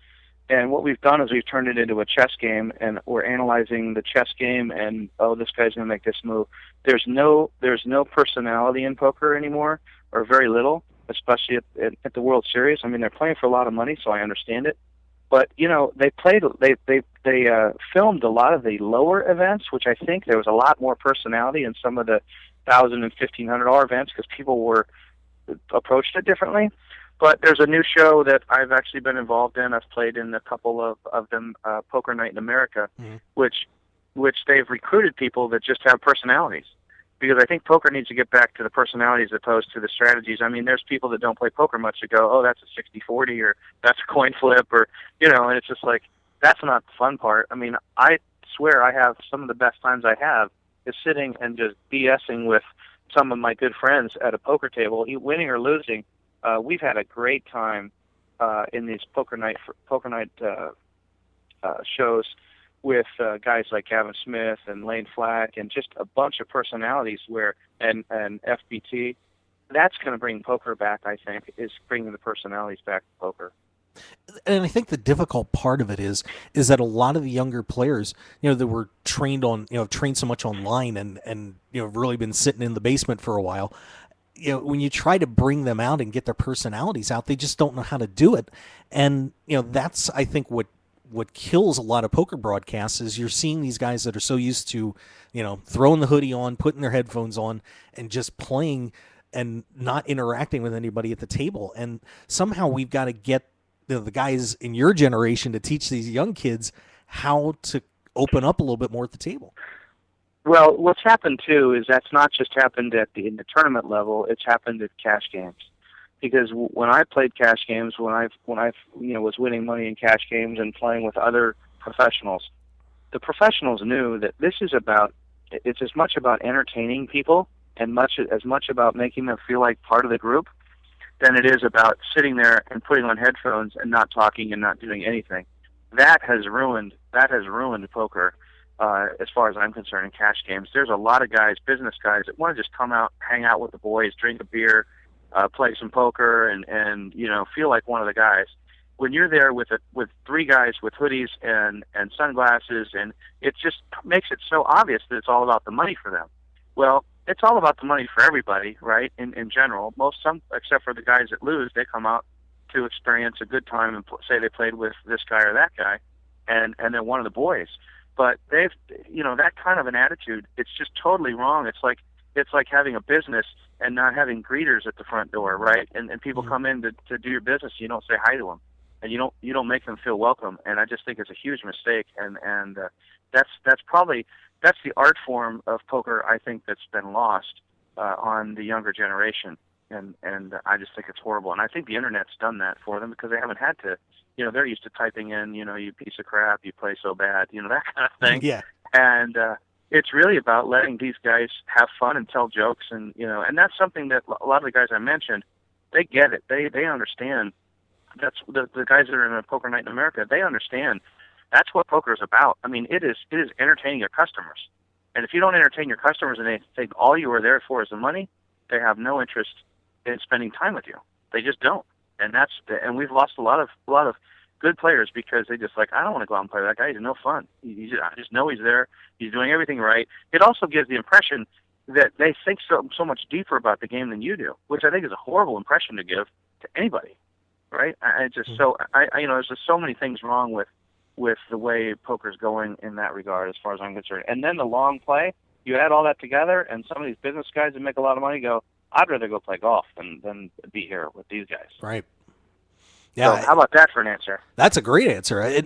and what we've done is we've turned it into a chess game, and we're analyzing the chess game, and this guy's going to make this move. There's no personality in poker anymore, or very little, especially at the World Series. They're playing for a lot of money, so I understand it. But they filmed a lot of the lower events, which I think there was a lot more personality in some of the $1,000 and $1,500 events, because people were approached it differently. But there's a new show that I've actually been involved in. I've played in a couple of them, Poker Night in America, mm-hmm. which they've recruited people that just have personalities. Because I think poker needs to get back to the personalities as opposed to the strategies. There's people that don't play poker much that go, that's a 60-40, or that's a coin flip, or, and it's just like, that's not the fun part. I swear I have some of the best times I have is sitting and just BSing with some of my good friends at a poker table, winning or losing. We've had a great time in these poker night shows with guys like Gavin Smith and Lane Flack, and just a bunch of personalities and FBT. That's going to bring poker back, I think, is bringing the personalities back to poker. And I think the difficult part of it is that a lot of the younger players, that were trained on, trained so much online and really been sitting in the basement for a while, when you try to bring them out and get their personalities out, they just don't know how to do it. And that's, I think, what kills a lot of poker broadcasts is you're seeing these guys that are so used to throwing the hoodie on, putting their headphones on, and just playing and not interacting with anybody at the table. And somehow we've got to get the guys in your generation to teach these young kids how to open up a little bit more at the table. Well, what's happened too is that's not just happened in the tournament level; it's happened at cash games. Because when I played cash games, when I was winning money in cash games and playing with other professionals, the professionals knew that it's as much about entertaining people and as much about making them feel like part of the group than it is about sitting there and putting on headphones and not talking and not doing anything. That has ruined poker. As far as I'm concerned, in cash games, there's a lot of guys, business guys, that want to just come out, hang out with the boys, drink a beer, play some poker, and feel like one of the guys. When you're there with three guys with hoodies and sunglasses, and it just makes it so obvious that it's all about the money for them. Well, it's all about the money for everybody, right? In general, except for the guys that lose, they come out to experience a good time and say they played with this guy or that guy, and they're one of the boys. But they've, that kind of an attitude, it's just totally wrong. It's like having a business and not having greeters at the front door, right? And people come in to do your business, you don't say hi to them, and you don't make them feel welcome. And I just think it's a huge mistake. And that's the art form of poker, I think, that's been lost on the younger generation. And I just think it's horrible. And I think the internet's done that for them because they haven't had to. They're used to typing in, you piece of crap, you play so bad, that kind of thing. Yeah. And it's really about letting these guys have fun and tell jokes, and and that's something that a lot of the guys I mentioned, they get it. They understand. That's the guys that are in a poker night in America. They understand. That's what poker is about. I mean, it is entertaining your customers. And if you don't entertain your customers and they think all you are there for is the money, they have no interest in spending time with you. They just don't. And we've lost a lot of good players because they just I don't want to go out and play with that guy. He's no fun. I just know he's there. He's doing everything right. It also gives the impression that they think so much deeper about the game than you do, which I think is a horrible impression to give to anybody, right? There's just so many things wrong with the way poker's going in that regard, as far as I'm concerned. And then the long play, you add all that together, and some of these business guys that make a lot of money go, I'd rather go play golf than be here with these guys. Right. Yeah. So how about that for an answer? That's a great answer. I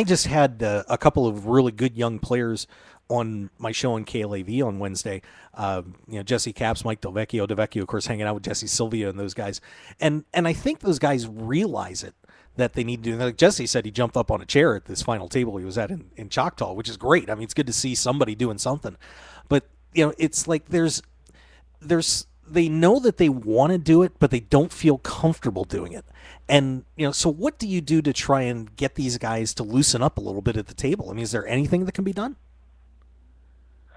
just had a couple of really good young players on my show on KLAV on Wednesday. Jesse Capps, Mike Delvecchio, of course, hanging out with Jesse Sylvia and those guys. And I think those guys realize it, that they need to do. Like Jesse said, he jumped up on a chair at this final table he was at in Choctaw, which is great. I mean, it's good to see somebody doing something. But, it's like they know that they want to do it, but they don't feel comfortable doing it. And, so what do you do to try and get these guys to loosen up a little bit at the table? I mean, is there anything that can be done?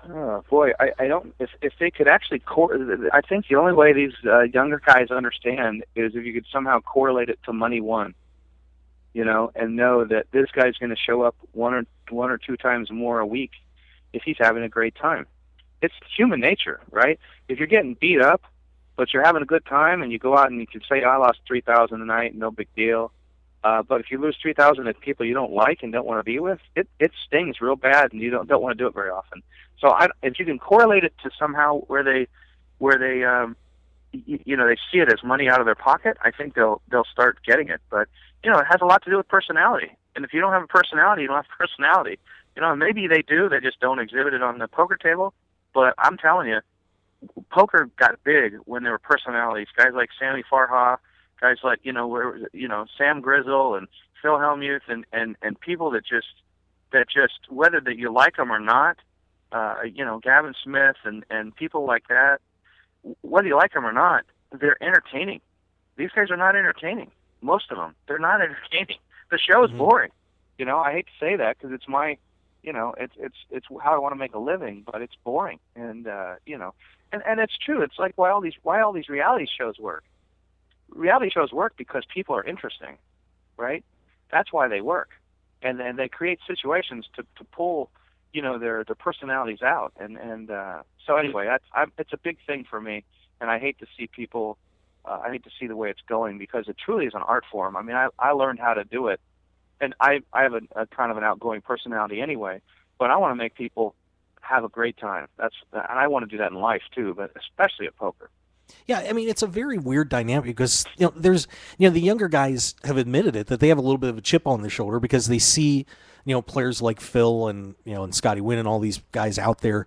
Oh, boy, I don't. If they could actually, I think the only way these younger guys understand is if you could somehow correlate it to money won, and know that this guy's going to show up one or two times more a week if he's having a great time. It's human nature, right? If you're getting beat up, but you're having a good time, and you go out and you can say, I lost $3,000 tonight, no big deal. But if you lose $3,000 at people you don't like and don't want to be with, it stings real bad, and you don't want to do it very often. So if you can correlate it to somehow where they they see it as money out of their pocket, I think they'll start getting it. But it has a lot to do with personality. And if you don't have a personality, you don't have personality. Maybe they do, they just don't exhibit it on the poker table. But I'm telling you, poker got big when there were personalities. Guys like Sammy Farha, guys like Sam Grizzle and Phil Hellmuth, and people that just whether that you like them or not, Gavin Smith and people like that, whether you like them or not, they're entertaining. These guys are not entertaining. Most of them, they're not entertaining. The show is boring. I hate to say that because it's my, it's how I want to make a living, but it's boring. And and it's true. It's like why all these reality shows work. Reality shows work because people are interesting, right? That's why they work. And then they create situations to pull, their personalities out. And so anyway, it's a big thing for me, and I hate to see people. I hate to see the way it's going, because it truly is an art form. I mean, I learned how to do it, and I have a kind of an outgoing personality anyway, but I want to make people have a great time. And I want to do that in life too, but especially at poker. Yeah, I mean, it's a very weird dynamic because there's the younger guys have admitted it, that they have a little bit of a chip on their shoulder because they see players like Phil and and Scotty Wynn and all these guys out there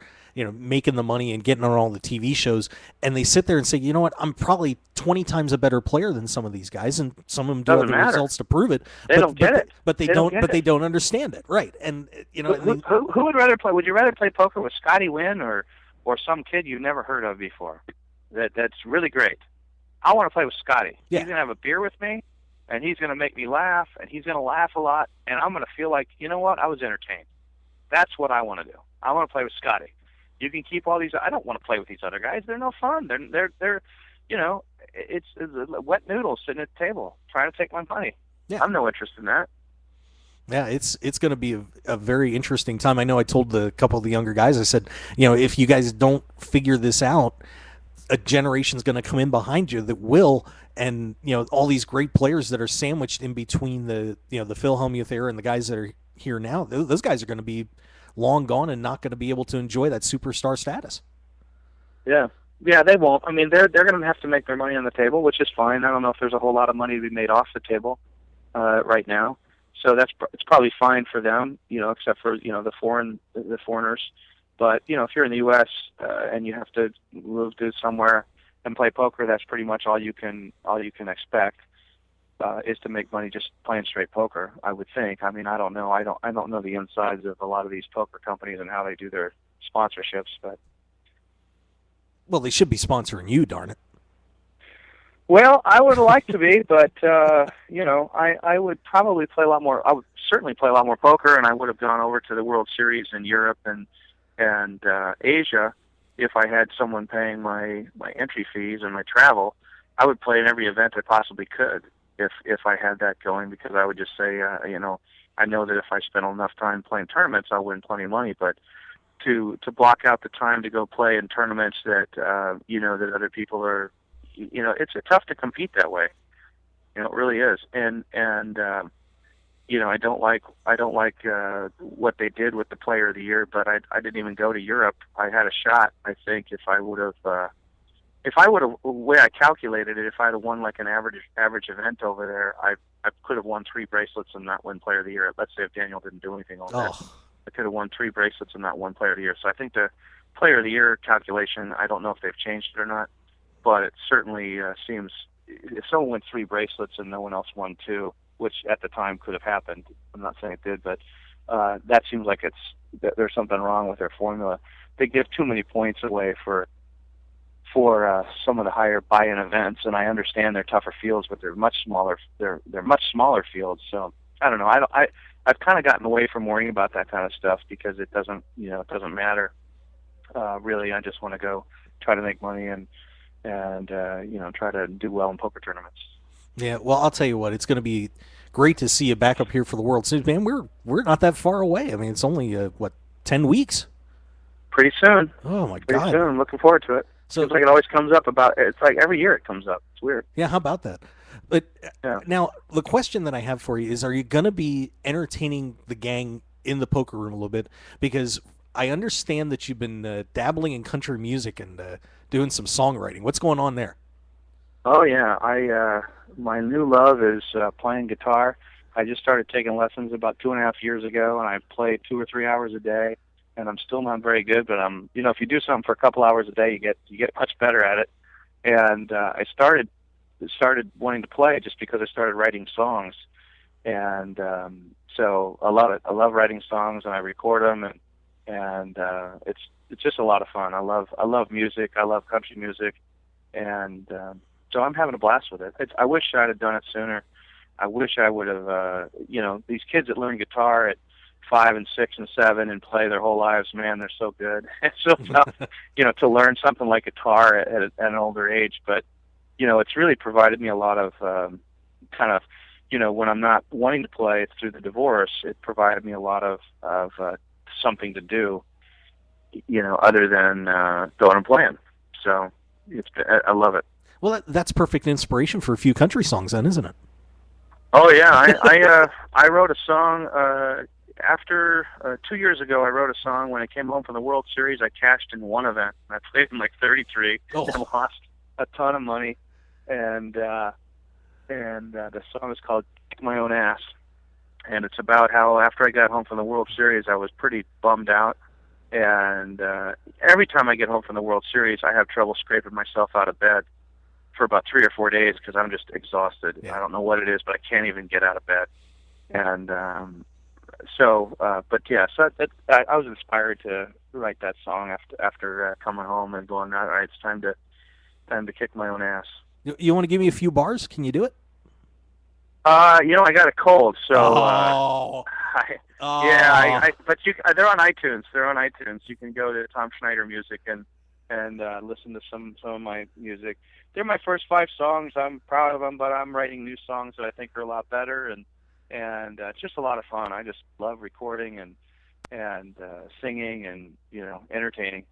making the money and getting on all the TV shows, and they sit there and say, you know what, I'm probably 20 times a better player than some of these guys, and some of them do have the results to prove it. They don't get it, but they don't understand it, right? And who would rather play? Would you rather play poker with Scotty Wynn or some kid you've never heard of before? That's really great. I want to play with Scotty. Yeah. He's going to have a beer with me, and he's going to make me laugh, and he's going to laugh a lot, and I'm going to feel like, you know what, I was entertained. That's what I want to do. I want to play with Scotty. You can keep all these. I don't want to play with these other guys. They're no fun. They're it's wet noodles sitting at the table trying to take my money. Yeah. I'm no interest in that. Yeah, it's going to be a very interesting time. I know I told a couple of the younger guys, I said, if you guys don't figure this out, a generation's going to come in behind you that will, and all these great players that are sandwiched in between the the Phil Hellmuth era and the guys that are here now, those guys are going to be long gone and not going to be able to enjoy that superstar status. Yeah, they won't. I mean, they're going to have to make their money on the table, which is fine. I don't know if there's a whole lot of money to be made off the table right now, so it's probably fine for them, except for the foreigners. But if you're in the U.S. And you have to move to somewhere and play poker, that's pretty much all you can expect is to make money just playing straight poker. I would think. I mean, I don't know. I don't know the insides of a lot of these poker companies and how they do their sponsorships. But well, they should be sponsoring you, darn it. Well, I would like to be, but I would probably play a lot more. I would certainly play a lot more poker, and I would have gone over to the World Series in Europe and Asia if I had someone paying my entry fees and my travel. I would play in every event I possibly could if I had that going, because I would just say, I know that if I spent enough time playing tournaments, I'll win plenty of money. But to block out the time to go play in tournaments that that other people are, it's tough to compete that way. It really is. And I don't like what they did with the Player of the Year, but I didn't even go to Europe. I had a shot, I think, if I would have, the way I calculated it, if I'd have won like an average event over there, I could have won 3 bracelets and not win Player of the Year. Let's say if Daniel didn't do anything over there, I could have won 3 bracelets and not won Player of the Year. So I think the Player of the Year calculation, I don't know if they've changed it or not, but it certainly seems, if someone wins 3 bracelets and no one else won 2, which at the time could have happened. I'm not saying it did, but that seems like there's something wrong with their formula. They give too many points away for some of the higher buy-in events, and I understand they're tougher fields, but they're much smaller. They're much smaller fields. So I don't know. I've kind of gotten away from worrying about that kind of stuff because it doesn't matter really. I just want to go try to make money and try to do well in poker tournaments. Yeah, well, I'll tell you what, it's going to be great to see you back up here for the World Series, man. We're not that far away. I mean, it's only 10 weeks. Pretty soon. Oh my God! Pretty soon. I'm looking forward to it. So it's like it always comes up it's like every year it comes up. It's weird. Yeah, how about that? But now the question that I have for you is: are you going to be entertaining the gang in the poker room a little bit? Because I understand that you've been dabbling in country music and doing some songwriting. What's going on there? Oh yeah, my new love is playing guitar. I just started taking lessons about 2.5 years ago, and I play 2 or 3 hours a day. And I'm still not very good, but if you do something for a couple hours a day, you get much better at it. And I started wanting to play just because I started writing songs, and so I love writing songs, and I record them, and it's just a lot of fun. I love music. I love country music, and so I'm having a blast with it. I wish I'd have done it sooner. I wish I would have. These kids that learn guitar at 5 and 6 and 7 and play their whole lives, man, they're so good. It's so tough, to learn something like guitar at an older age. But, it's really provided me a lot of when I'm not wanting to play through the divorce, it provided me a lot of something to do, other than going and playing. So I love it. Well, that's perfect inspiration for a few country songs, then, isn't it? Oh yeah, I wrote a song after 2 years ago. I wrote a song when I came home from the World Series. I cashed in one event. I played in like 33 and lost a ton of money. And the song is called "Kick My Own Ass," and it's about how after I got home from the World Series, I was pretty bummed out. And every time I get home from the World Series, I have trouble scraping myself out of bed for about 3 or 4 days because I'm just exhausted. Yeah. I don't know what it is, but I can't even get out of bed. And so I was inspired to write that song after coming home and going, all right, it's time to kick my own ass. You want to give me a few bars? Can you do it? I got a cold, so but they're on iTunes. They're on iTunes. You can go to Tom Schneider Music and listen to some of my music. They're my first 5 songs. I'm proud of them, but I'm writing new songs that I think are a lot better, and it's just a lot of fun. I just love recording and singing and entertaining.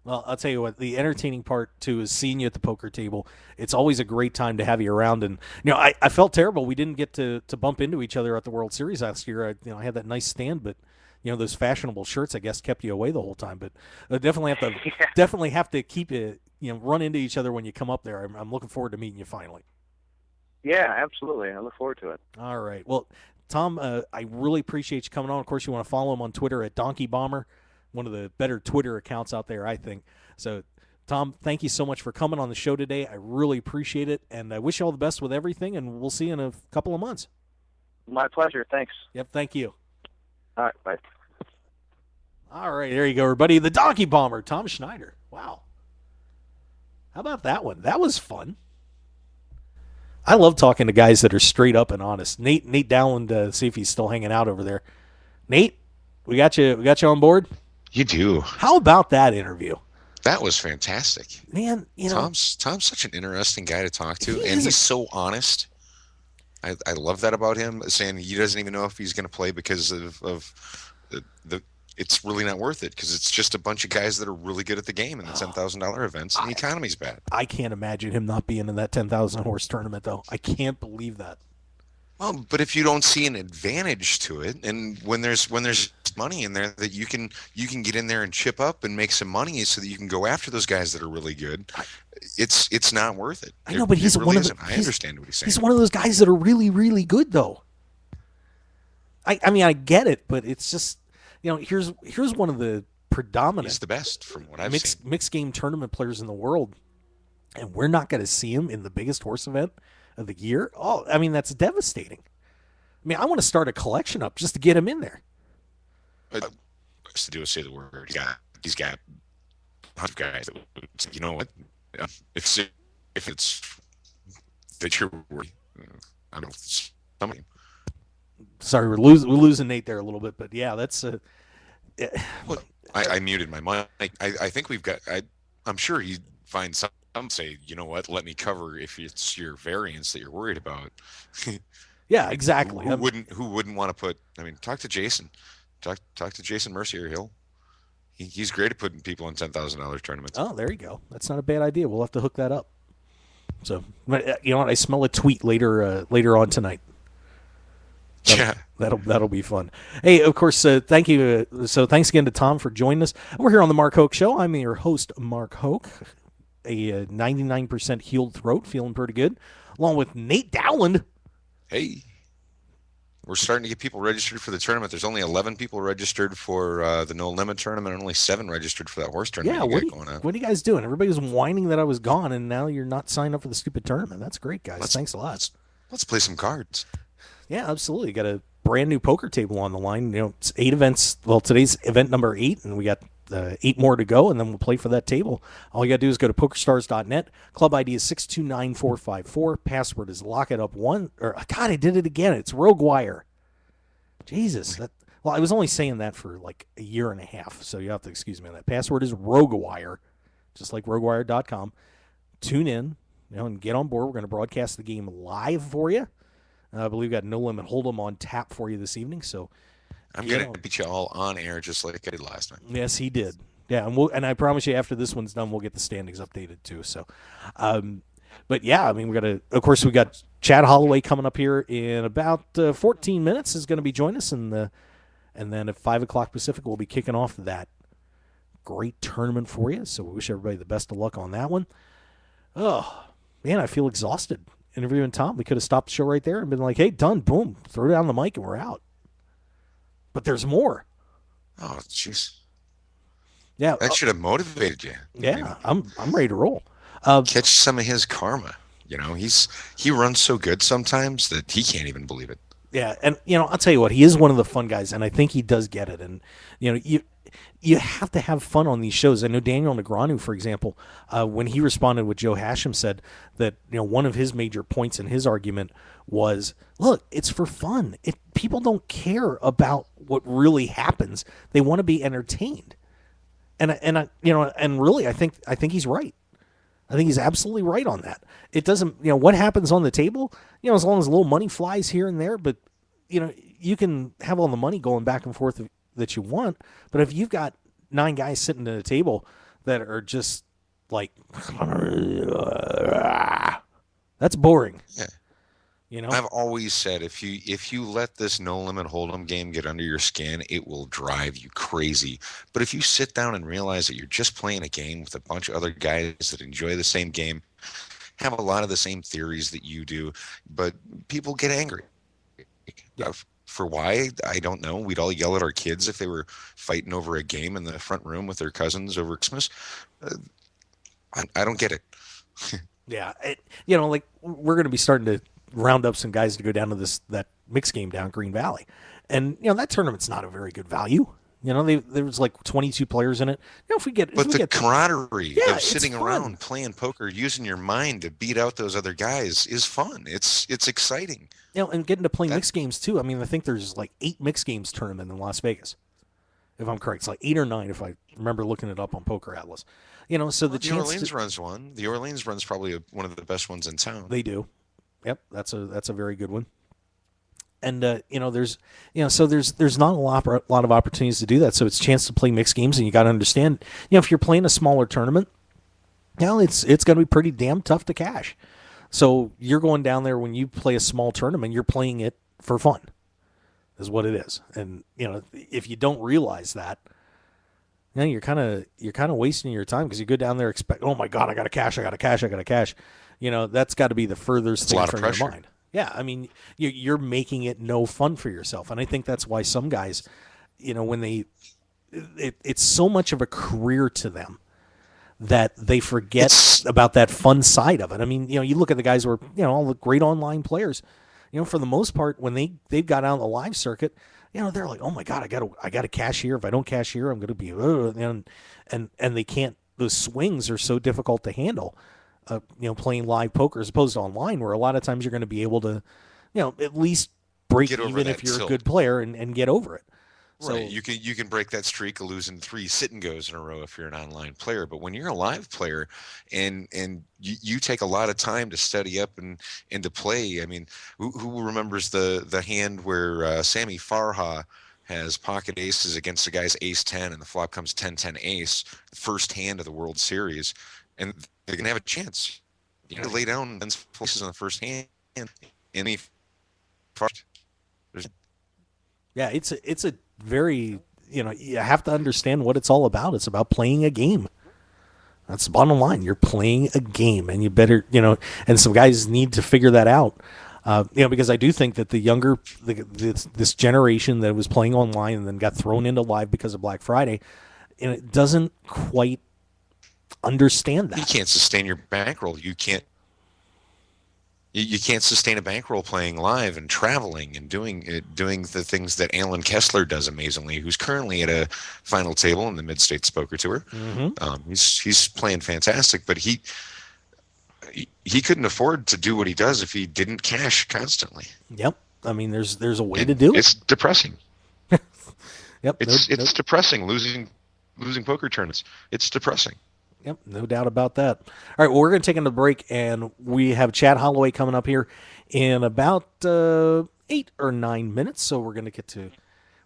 Well, I'll tell you what, the entertaining part, too, is seeing you at the poker table. It's always a great time to have you around. And, I felt terrible. We didn't get to bump into each other at the World Series last year. I had that nice stand, but, those fashionable shirts, I guess, kept you away the whole time. But I definitely have to keep it, run into each other when you come up there. I'm looking forward to meeting you finally. Yeah, absolutely. I look forward to it. All right. Well, Tom, I really appreciate you coming on. Of course, you want to follow him on Twitter at Donkey Bomber. One of the better Twitter accounts out there, I think. So, Tom, thank you so much for coming on the show today. I really appreciate it, and I wish you all the best with everything, and we'll see you in a couple of months. My pleasure. Thanks. Yep, thank you. All right, bye. All right, there you go, everybody. The Donkey Bomber, Tom Schneider. Wow. How about that one? That was fun. I love talking to guys that are straight up and honest. Nate Dowland, see if he's still hanging out over there. Nate, we got you on board? You do. How about that interview? That was fantastic. Man, Tom's such an interesting guy to talk to, and he's so honest. I love that about him, saying he doesn't even know if he's going to play because of the it's really not worth it because it's just a bunch of guys that are really good at the game in the $10,000 events, and the economy's bad. I can't imagine him not being in that 10,000 horse tournament, though. I can't believe that. Well, but if you don't see an advantage to it, and when there's money in there that you can get in there and chip up and make some money so that you can go after those guys that are really good, it's not worth it. I know, but he's one of the. I understand what he's saying. He's one of those guys that are really, really good, though. I mean, I get it, but it's just here's one of the predominant. He's the best from what I've seen. Mixed game tournament players in the world, and we're not going to see him in the biggest horse event of the year. Oh, I mean, that's devastating. I mean, I want to start a collection up just to get him in there. To do is say the word. He's got 100 guys. You know what? If it's that you're worried, I don't know. Somebody. Sorry, we're losing Nate there a little bit, but yeah, that's. Well, I muted my mic. I think we've got. I'm sure he'd find some say, you know what? Let me cover if it's your variance that you're worried about. Yeah, exactly. Who wouldn't want to put? I mean, talk to Jason. Talk to Jason Mercier. He's great at putting people in $10,000 tournaments. Oh, there you go. That's not a bad idea. We'll have to hook that up. So, you know what? I smell a tweet later on tonight. That'll be fun. Hey, of course, thank you. So thanks again to Tom for joining us. We're here on the Mark Hoke Show. I'm your host, Mark Hoke, a 99% healed throat, feeling pretty good, along with Nate Dowland. Hey. We're starting to get people registered for the tournament. There's only 11 people registered for the No Limit tournament and only 7 registered for that horse tournament. Yeah, what are you guys doing? Everybody was whining that I was gone, and now you're not signed up for the stupid tournament. That's great, guys. Thanks a lot. Let's play some cards. Yeah, absolutely. Got a brand new poker table on the line. It's 8 events. Well, today's event number 8, and we got 8 more to go, and then we'll play for that table. All you got to do is go to pokerstars.net. Club ID is 629454. Password is lockitup1. God, I did it again. It's Roguewire. Jesus. Well, I was only saying that for like a year and a half, so you have to excuse me on that. Password is Roguewire, just like roguewire.com. Tune in, and get on board. We're going to broadcast the game live for you. I believe we got No Limit Hold'em on tap for you this evening, so I'm You going know. to beat you all on air just like I did last time. Yes, he did. Yeah, and I promise you, after this one's done, we'll get the standings updated too. So, but yeah, I mean, of course, we got Chad Holloway coming up here in about 14 minutes is going to be joining us, and then at 5 o'clock Pacific, we'll be kicking off that great tournament for you. So we wish everybody the best of luck on that one. Oh man, I feel exhausted interviewing Tom. We could have stopped the show right there and been like, "Hey, done, boom, throw down the mic and we're out." But there's more. Oh, jeez. Yeah, That should have motivated you. yeah, I'm ready to roll. Catch some of his karma. He runs so good sometimes that he can't even believe it. Yeah, and I'll tell you what, he is one of the fun guys, and I think he does get it. And you have to have fun on these shows. I know Daniel Negreanu, for example, when he responded with Joe Hashem, said that one of his major points in his argument was, look, it's for fun. People don't care about what really happens; they want to be entertained. And really, I think he's right. I think he's absolutely right on that. It doesn't, what happens on the table, as long as a little money flies here and there, but, you can have all the money going back and forth that you want. But if you've got 9 guys sitting at a table that are just like, that's boring. Yeah. You know, I've always said if you let this no limit hold'em game get under your skin, it will drive you crazy. But if you sit down and realize that you're just playing a game with a bunch of other guys that enjoy the same game, have a lot of the same theories that you do, but people get angry. For why, I don't know. We'd all yell at our kids if they were fighting over a game in the front room with their cousins over Christmas. I don't get it. yeah, like we're going to be starting to round up some guys to go down to that mixed game down Green Valley, and that tournament's not a very good value. There was like 22 players in it. If we get camaraderie of sitting around playing poker, using your mind to beat out those other guys is fun. It's exciting. And getting to play mixed games too. I mean, I think there's like 8 mixed games tournament in Las Vegas, if I'm correct. It's like 8 or 9 if I remember looking it up on Poker Atlas. So the Orleans runs one. The Orleans runs probably one of the best ones in town. They do. Yep, that's a very good one. And there's not a lot of opportunities to do that. So it's a chance to play mixed games, and you got to understand, if you're playing a smaller tournament, it's going to be pretty damn tough to cash. So you're going down there when you play a small tournament, you're playing it for fun, is what it is. And if you don't realize that, you're kind of wasting your time, because you go down there expect, oh my God, I got to cash. That's got to be the furthest thing from your mind. Yeah, I mean, you're making it no fun for yourself, and I think that's why some guys, when it's so much of a career to them that they forget about that fun side of it. I mean, you look at the guys who are, all the great online players, for the most part, when they've got out on the live circuit, they're like, oh my God, I got to cash here. If I don't cash here, I'm going to be, and they can't. Those swings are so difficult to handle. Playing live poker as opposed to online, where a lot of times you're going to be able to, at least break even if you're a good player and get over it. Right. So, you can break that streak of losing 3 sit and goes in a row if you're an online player. But when you're a live player and you take a lot of time to study up and to play, I mean, who remembers the hand where Sammy Farha has pocket aces against the guy's ace 10 and the flop comes 10-10 ace, the first hand of the World Series, and they're going to have a chance. You lay down places on the first hand. Yeah, it's a very, you have to understand what it's all about. It's about playing a game. That's the bottom line. You're playing a game, and you better, and some guys need to figure that out. Because I do think that the younger, this generation that was playing online and then got thrown into live because of Black Friday, and it doesn't quite understand that. You can't sustain your bankroll. You can't sustain a bankroll playing live and traveling and doing the things that Alan Kessler does amazingly, who's currently at a final table in the Mid-States Poker Tour. Mm-hmm. He's playing fantastic, but he couldn't afford to do what he does if he didn't cash constantly. Yep. I mean, there's a way to do it. It's depressing. Yep. It's depressing losing poker tournaments. It's depressing. Yep, no doubt about that. All right, well, we're going to take another break, and we have Chad Holloway coming up here in about 8 or 9 minutes. So we're going to get to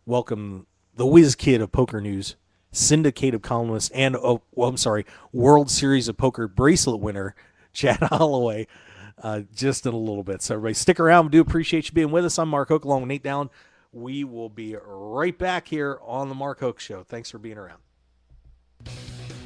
welcome the whiz kid of poker news, syndicated columnist, and World Series of Poker bracelet winner, Chad Holloway, just in a little bit. So everybody stick around. We do appreciate you being with us. I'm Mark Hoke along with Nate Dallin. We will be right back here on the Mark Hoke Show. Thanks for being around.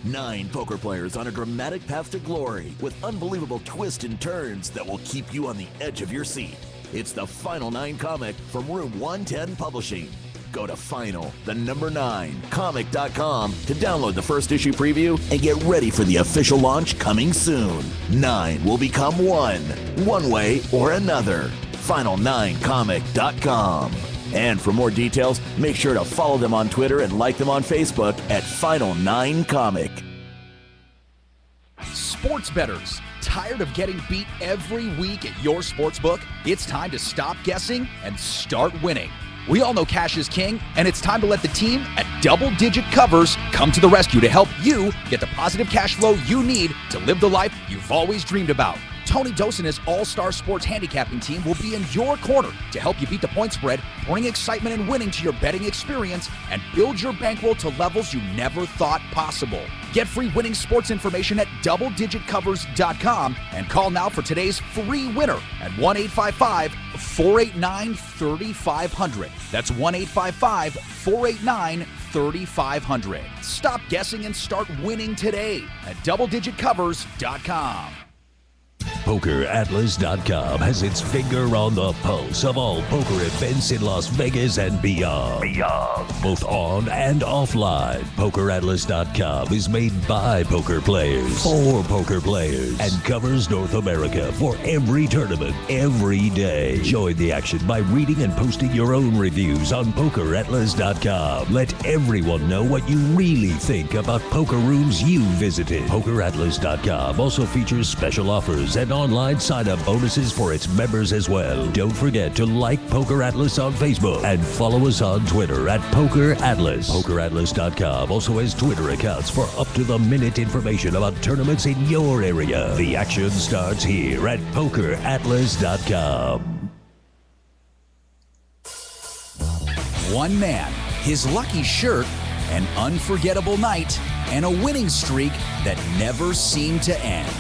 9 poker players on a dramatic path to glory with unbelievable twists and turns that will keep you on the edge of your seat. It's the Final 9 comic from Room 110 Publishing. Go to final9comic.com to download the first issue preview and get ready for the official launch coming soon. 9 will become one way or another. Final9comic.com. And for more details, make sure to follow them on Twitter and like them on Facebook at Final9Comic. Sports bettors, tired of getting beat every week at your sportsbook? It's time to stop guessing and start winning. We all know cash is king, and it's time to let the team at Double Digit Covers come to the rescue to help you get the positive cash flow you need to live the life you've always dreamed about. Tony Dos and his all-star sports handicapping team will be in your corner to help you beat the point spread, bring excitement and winning to your betting experience, and build your bankroll to levels you never thought possible. Get free winning sports information at doubledigitcovers.com and call now for today's free winner at 1-855-489-3500. That's 1-855-489-3500. Stop guessing and start winning today at doubledigitcovers.com. PokerAtlas.com has its finger on the pulse of all poker events in Las Vegas and beyond. Both on and offline. PokerAtlas.com is made by poker players for poker players and covers North America for every tournament, every day. Join the action by reading and posting your own reviews on PokerAtlas.com. Let everyone know what you really think about poker rooms you visited. PokerAtlas.com also features special offers and online sign-up bonuses for its members as well. Don't forget to like Poker Atlas on Facebook and follow us on Twitter at Poker Atlas. PokerAtlas.com also has Twitter accounts for up-to-the-minute information about tournaments in your area. The action starts here at PokerAtlas.com. One man, his lucky shirt, an unforgettable night, and a winning streak that never seemed to end.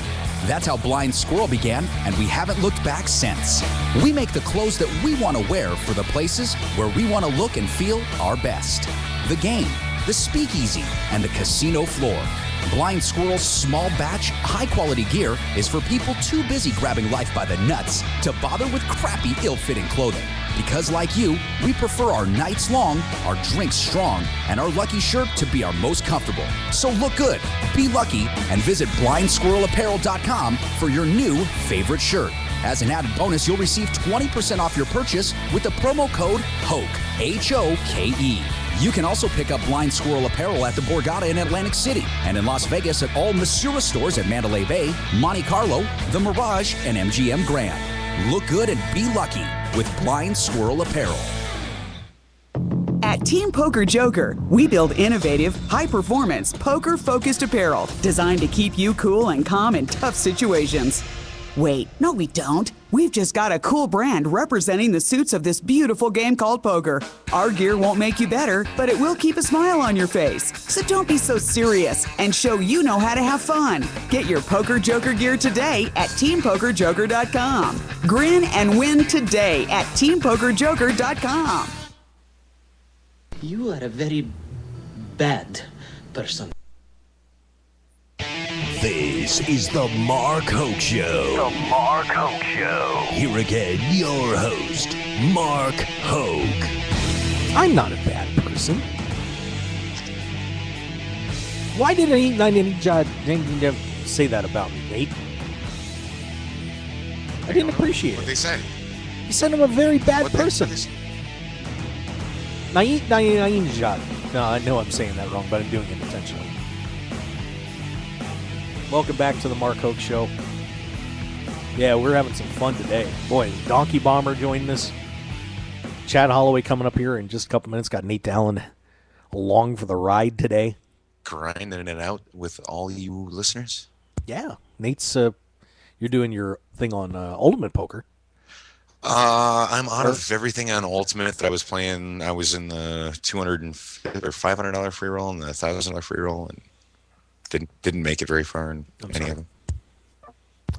That's how Blind Squirrel began, and we haven't looked back since. We make the clothes that we want to wear for the places where we want to look and feel our best. The game, the speakeasy, and the casino floor. Blind Squirrel's small batch, high-quality gear is for people too busy grabbing life by the nuts to bother with crappy, ill-fitting clothing. Because like you, we prefer our nights long, our drinks strong, and our lucky shirt to be our most comfortable. So look good, be lucky, and visit blindsquirrelapparel.com for your new favorite shirt. As an added bonus, you'll receive 20% off your purchase with the promo code HOKE, H-O-K-E. You can also pick up Blind Squirrel apparel at the Borgata in Atlantic City and in Las Vegas at all Masura stores at Mandalay Bay, Monte Carlo, The Mirage, and MGM Grand. Look good and be lucky with Blind Squirrel apparel. At Team Poker Joker, we build innovative, high-performance, poker-focused apparel designed to keep you cool and calm in tough situations. Wait, no we don't. We've just got a cool brand representing the suits of this beautiful game called poker. Our gear won't make you better, but it will keep a smile on your face. So don't be so serious and show you know how to have fun. Get your Poker Joker gear today at TeamPokerJoker.com. Grin and win today at TeamPokerJoker.com. You are a very bad person. This is the Mark Hoke Show. The Mark Hoke Show. Here again, your host, Mark Hoke. I'm not a bad person. Why did I say that about me, Nate? I didn't appreciate What it. they say? He said I'm a very bad What person. they say? Nainjad. No, I know I'm saying that wrong, but I'm doing it intentionally. Welcome back to the Mark Hoke Show. Yeah, we're having some fun today. Boy, Donkey Bomber joined us. Chad Holloway coming up here in just a couple minutes. Got Nate Dallin along for the ride today. Grinding it out with all you listeners. Yeah, Nate's. You're doing your thing on Ultimate Poker. I'm out of everything on Ultimate that I was playing. I was in the $250 or $500 free roll and the $1,000 free roll, and didn't make it very far in any of them.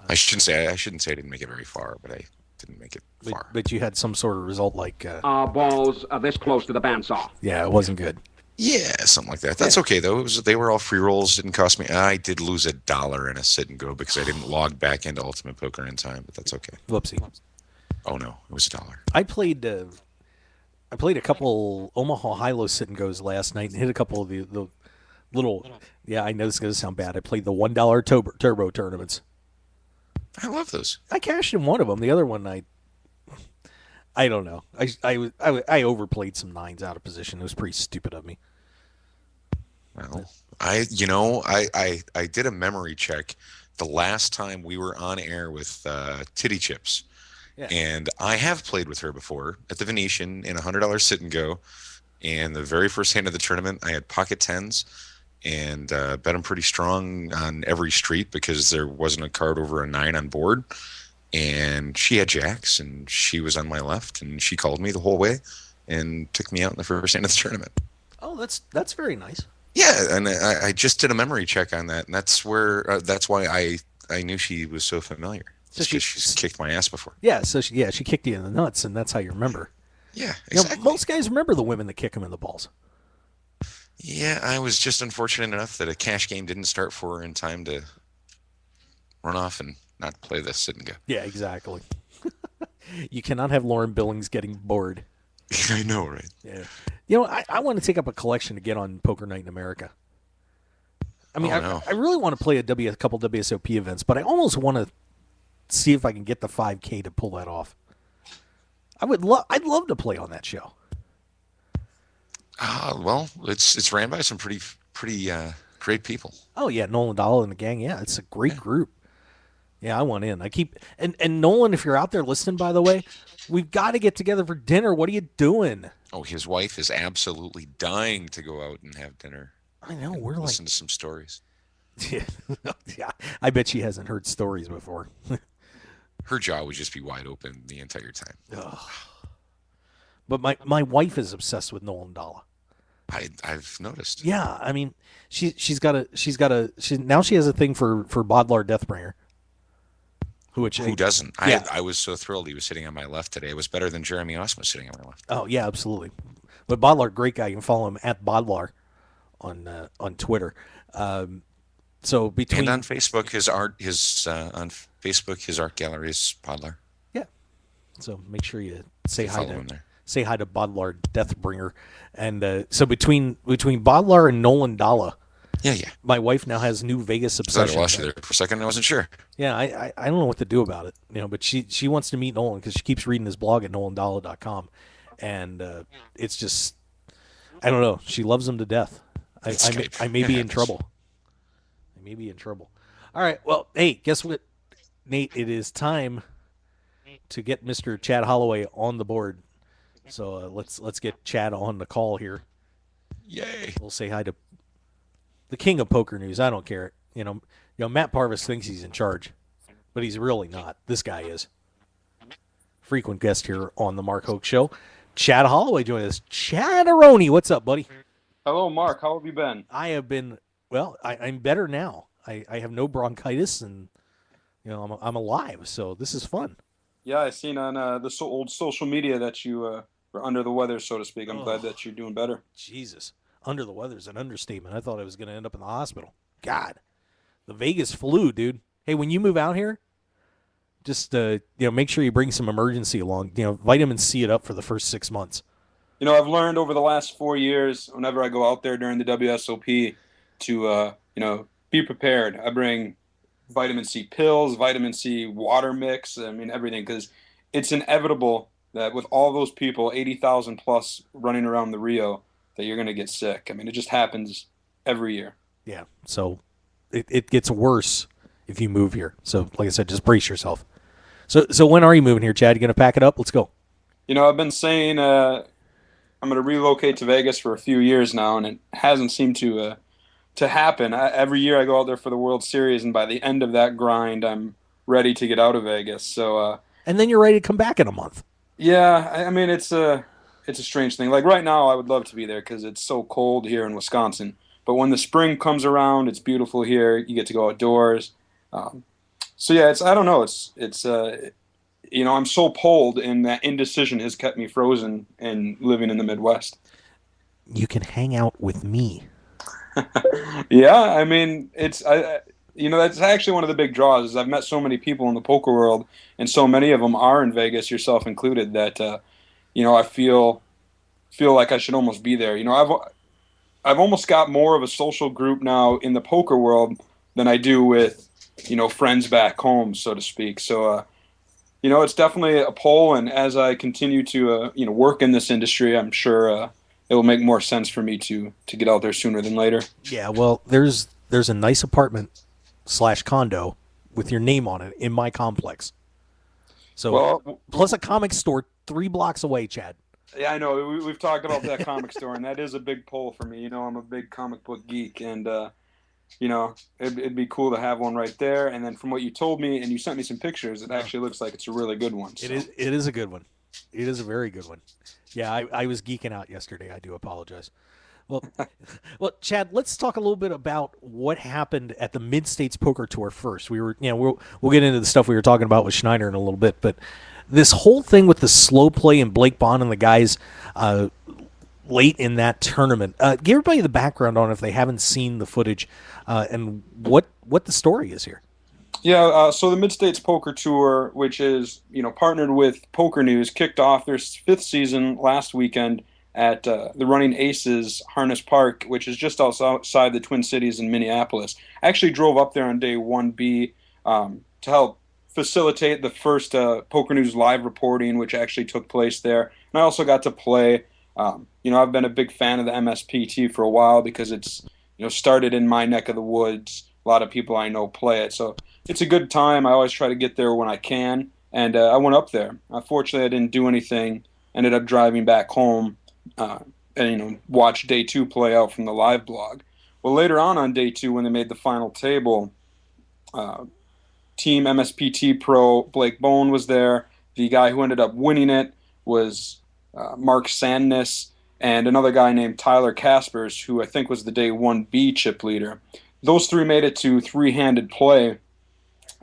I shouldn't say I didn't make it very far, but I didn't make it far. But you had some sort of result like balls are this close to the bandsaw. Yeah, it wasn't good. Yeah, something like that. That's okay though. They were all free rolls. Didn't cost me. I did lose $1 in a sit and go because I didn't log back into Ultimate Poker in time, but that's okay. Whoopsie. Oh no, it was $1. I played a couple Omaha high-low sit and goes last night and hit a couple of the little. Yeah, I know this is gonna sound bad. I played the $1 turbo tournaments. I love those. I cashed in one of them. The other one, I don't know. I overplayed some nines out of position. It was pretty stupid of me. Well, I did a memory check the last time we were on air with Titty Chips. Yeah. And I have played with her before at the Venetian in a $100 sit and go. And the very first hand of the tournament, I had pocket tens and bet them pretty strong on every street because there wasn't a card over a 9 on board. And she had jacks, and she was on my left, and she called me the whole way and took me out in the first hand of the tournament. Oh, that's very nice. Yeah, and I just did a memory check on that, and that's why I knew she was so familiar. So she's kicked my ass before. Yeah, so she kicked you in the nuts, and that's how you remember. Yeah, exactly. Most guys remember the women that kick them in the balls. Yeah, I was just unfortunate enough that a cash game didn't start for her in time to run off and not play this sit and go. Yeah, exactly. You cannot have Lauren Billings getting bored. I know, right? Yeah. I want to take up a collection to get on Poker Night in America. I mean, I really want to play a couple WSOP events, but I almost want to see if I can get the 5K to pull that off. I'd love to play on that show. Well, it's ran by some pretty great people. Oh yeah, Nolan Dahl and the gang. Yeah, it's a great group. Yeah, I want in. And Nolan, if you're out there listening, by the way, we've got to get together for dinner. What are you doing? Oh, his wife is absolutely dying to go out and have dinner. I know. Listen to some stories. Yeah, I bet she hasn't heard stories before. Her jaw would just be wide open the entire time. Ugh. But my wife is obsessed with Nolan Dahl. I've noticed. Yeah, I mean, she now she has a thing for Bodlar Deathbringer. Who doesn't? Yeah. I was so thrilled he was sitting on my left today. It was better than Jeremy Osma sitting on my left. Oh yeah, absolutely. But Bodlar, great guy. You can follow him at Bodlar on Twitter. So between and on Facebook, his art gallery is Bodlar. Yeah. So make sure you say hi follow to him there. Say hi to Bodlar Deathbringer, and so between Bodlar and Nolan Dahl. Yeah. My wife now has new Vegas obsession. I lost you there for a second. I wasn't sure. Yeah, I don't know what to do about it, but she wants to meet Nolan because she keeps reading his blog at nolandahl.com, and it's just, I don't know. She loves him to death. I may be in trouble. I may be in trouble. All right. Well, hey, guess what, Nate? It is time to get Mr. Chad Holloway on the board. So let's get Chad on the call here. Yay! We'll say hi to the king of poker news. I don't care. Matt Parvis thinks he's in charge, but he's really not. This guy is. Frequent guest here on the Mark Hoke Show. Chad Holloway joining us. Chadaroni, what's up, buddy? Hello, Mark. How have you been? I have been well. I'm better now. I have no bronchitis, and I'm alive. So this is fun. Yeah, I seen on the old social media that you were under the weather, so to speak. I'm glad that you're doing better. Jesus. Under the weather is an understatement. I thought I was going to end up in the hospital. God, the Vegas flu, dude. Hey, when you move out here, just make sure you bring some emergency along. Vitamin C it up for the first 6 months. I've learned over the last 4 years, whenever I go out there during the WSOP, to be prepared. I bring vitamin C pills, vitamin C water mix. I mean everything, because it's inevitable that with all those people, 80,000 plus running around the Rio, that you're going to get sick. I mean, it just happens every year. Yeah, so it gets worse if you move here. So, like I said, just brace yourself. So when are you moving here, Chad? You going to pack it up? Let's go. I've been saying I'm going to relocate to Vegas for a few years now, and it hasn't seemed to happen. Every year I go out there for the World Series, and by the end of that grind, I'm ready to get out of Vegas. So and then you're ready to come back in a month. Yeah, I mean it's a strange thing. Like right now, I would love to be there because it's so cold here in Wisconsin. But when the spring comes around, it's beautiful here. You get to go outdoors. Um, so yeah, I don't know. I'm so pulled, and that indecision has kept me frozen and living in the Midwest. You can hang out with me. Yeah, I mean, that's actually one of the big draws is I've met so many people in the poker world, and so many of them are in Vegas, yourself included, that I feel like I should almost be there. I've almost got more of a social group now in the poker world than I do with friends back home, so to speak. So it's definitely a pull, and as I continue to work in this industry, I'm sure it will make more sense for me to get out there sooner than later. Yeah, well, there's a nice apartment / condo with your name on it in my complex. So Well, plus a comic store 3 blocks away, Chad. yeah, I know we've talked about that comic store, and that is a big pull for me. I'm a big comic book geek, and it'd be cool to have one right there. And then from what you told me, and you sent me some pictures, it actually looks like it's a really good one. So. It is a good one. It is a very good one. Yeah, I was geeking out yesterday. I do apologize. Well, Chad, let's talk a little bit about what happened at the Mid States Poker Tour first. We'll get into the stuff we were talking about with Schneider in a little bit, but this whole thing with the slow play and Blake Bond and the guys late in that tournament. Give everybody the background on it if they haven't seen the footage and what the story is here. Yeah, so the Mid States Poker Tour, which is partnered with Poker News, kicked off their 5th season last weekend at the Running Aces Harness Park, which is just outside the Twin Cities in Minneapolis. I actually drove up there on day 1B to help facilitate the first Poker News live reporting, which actually took place there. And I also got to play. I've been a big fan of the MSPT for a while because it's started in my neck of the woods. A lot of people I know play it, so it's a good time. I always try to get there when I can, and I went up there. Unfortunately, I didn't do anything. Ended up driving back home and watch day 2 play out from the live blog. Well, later on day 2, when they made the final table, Team MSPT Pro Blake Bone was there. The guy who ended up winning it was Mark Sandness, and another guy named Tyler Caspers, who I think was the day 1B chip leader. Those 3 made it to 3-handed play,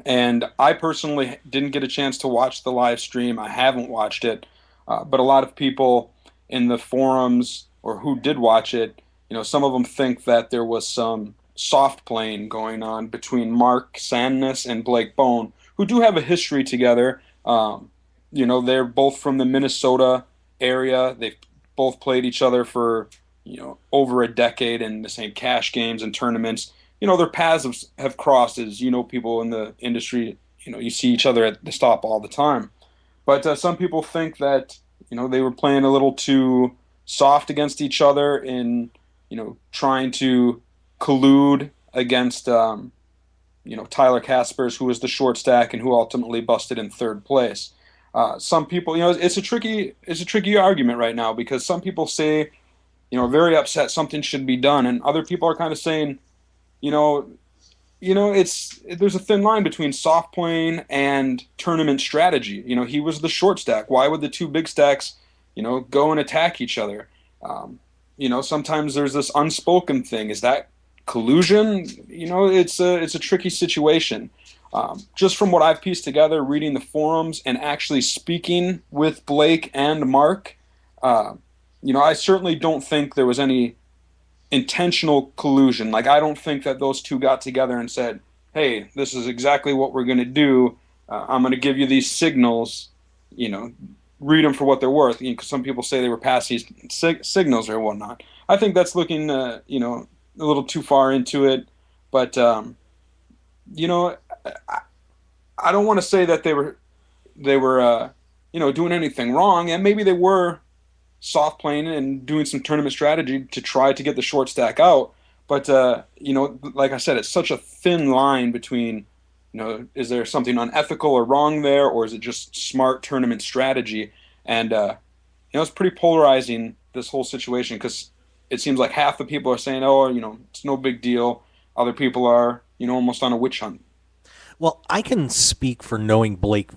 and I personally didn't get a chance to watch the live stream. I haven't watched it, but a lot of people in the forums or who did watch it, some of them think that there was some soft playing going on between Mark Sandness and Blake Bone, who do have a history together. They're both from the Minnesota area. They've both played each other for over a decade in the same cash games and tournaments. Their paths have crossed, as people in the industry. You see each other at the stop all the time. But some people think that they were playing a little too soft against each other in trying to collude against Tyler Caspers, who was the short stack and who ultimately busted in 3rd place. Some people, it's a tricky argument right now because some people say, very upset something should be done, and other people are kind of saying, there's a thin line between soft playing and tournament strategy. He was the short stack. Why would the 2 big stacks, go and attack each other? Sometimes there's this unspoken thing. Is that collusion? It's a tricky situation. Just from what I've pieced together, reading the forums and actually speaking with Blake and Mark, I certainly don't think there was any intentional collusion. Like, I don't think that those 2 got together and said, hey, this is exactly what we're going to do. I'm going to give you these signals, read them for what they're worth. Some people say they were passing signals or whatnot. I think that's looking, a little too far into it. But, I don't want to say that they were doing anything wrong, and maybe they were soft playing and doing some tournament strategy to try to get the short stack out. But, like I said, it's such a thin line between, is there something unethical or wrong there, or is it just smart tournament strategy? And, it's pretty polarizing, this whole situation, because it seems like half the people are saying, oh, it's no big deal. Other people are, almost on a witch hunt. Well, I can speak for knowing Blake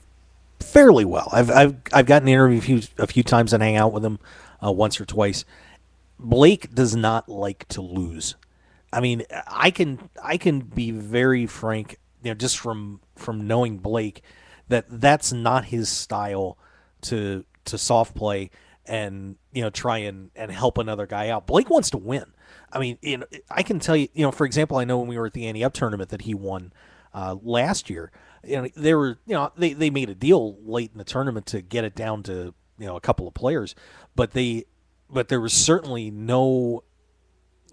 fairly well. I've gotten interviewed a few times and hang out with him once or twice. Blake does not like to lose. I mean, I can be very frank, just from knowing Blake, that's not his style to soft play and try and help another guy out. Blake wants to win. I mean, I can tell you, for example, I know when we were at the Ante Up tournament that he won last year. They were, they made a deal late in the tournament to get it down to a couple of players, but there was certainly no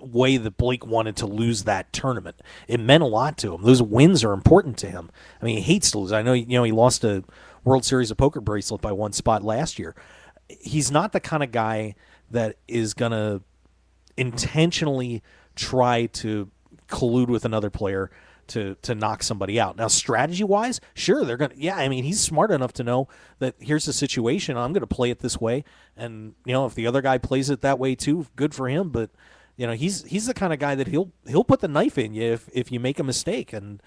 way that Blake wanted to lose that tournament. It meant a lot to him. Those wins are important to him. I mean, he hates to lose. I know, he lost a World Series of Poker bracelet by one spot last year. He's not the kind of guy that is going to intentionally try to collude with another player to knock somebody out. Now, strategy wise, sure, they're gonna. Yeah, I mean, he's smart enough to know that here's the situation. I'm going to play it this way, and if the other guy plays it that way too, good for him. But he's the kind of guy that he'll put the knife in you if you make a mistake. And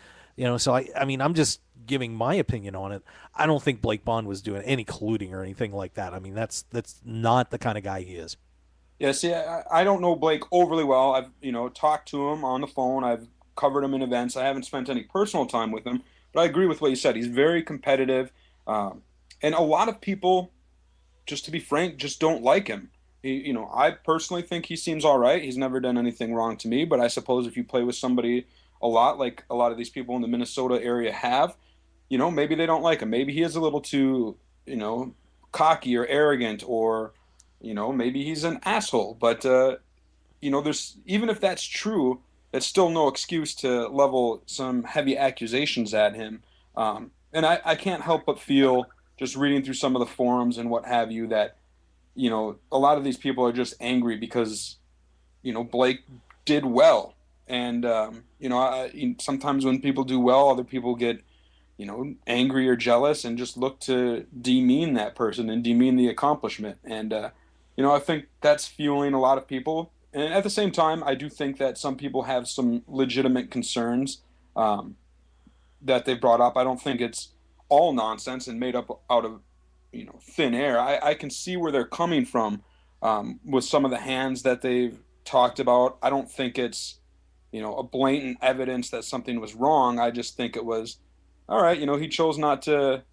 so I mean, I'm just giving my opinion on it. I don't think Blake Bond was doing any colluding or anything like that. I mean, that's not the kind of guy he is. Yeah, see, I don't know Blake overly well. I've talked to him on the phone. I've covered him in events. I haven't spent any personal time with him, but I agree with what you said. He's very competitive, and a lot of people, just to be frank, just don't like him. I personally think he seems all right. He's never done anything wrong to me, but I suppose if you play with somebody a lot, like a lot of these people in the Minnesota area have, maybe they don't like him. Maybe he is a little too, cocky or arrogant, or, maybe he's an asshole. But, there's, even if that's true, that's still no excuse to level some heavy accusations at him. And I can't help but feel, just reading through some of the forums and what have you, that, a lot of these people are just angry because, Blake did well. And, sometimes when people do well, other people get, angry or jealous and just look to demean that person and demean the accomplishment. And, I think that's fueling a lot of people. And at the same time, I do think that some people have some legitimate concerns that they brought up. I don't think it's all nonsense and made up out of thin air. I can see where they're coming from with some of the hands that they've talked about. I don't think it's a blatant evidence that something was wrong. I just think it was all right. He chose not to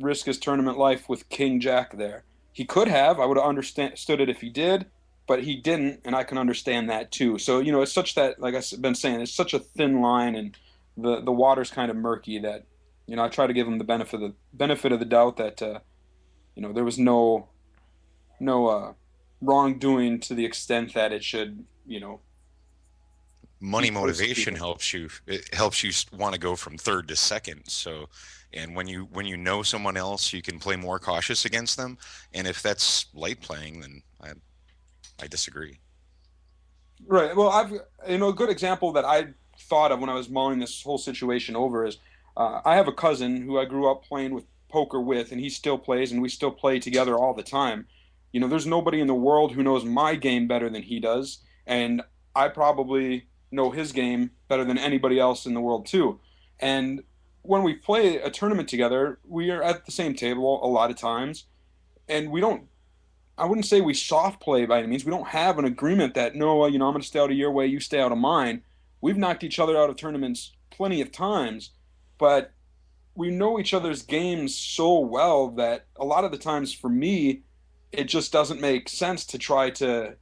risk his tournament life with King Jack there. He could have. I would have understood it if he did, but he didn't, and I can understand that too. So it's such that, like I've been saying, it's such a thin line, and the water's kind of murky that I try to give him the benefit of the doubt that there was no wrongdoing to the extent that it should money motivation helps you. It helps you want to go from third to second. So, and when you know someone else, you can play more cautious against them. And if that's light playing, then I disagree. Right. Well, a good example that I thought of when I was mulling this whole situation over is I have a cousin who I grew up playing with poker with, and he still plays, and we still play together all the time. There's nobody in the world who knows my game better than he does, and I probably know his game better than anybody else in the world too. And when we play a tournament together, we are at the same table a lot of times, and I wouldn't say we soft play by any means. We don't have an agreement that, no, I'm going to stay out of your way, you stay out of mine. We've knocked each other out of tournaments plenty of times, but we know each other's games so well that a lot of the times for me, it just doesn't make sense to try to,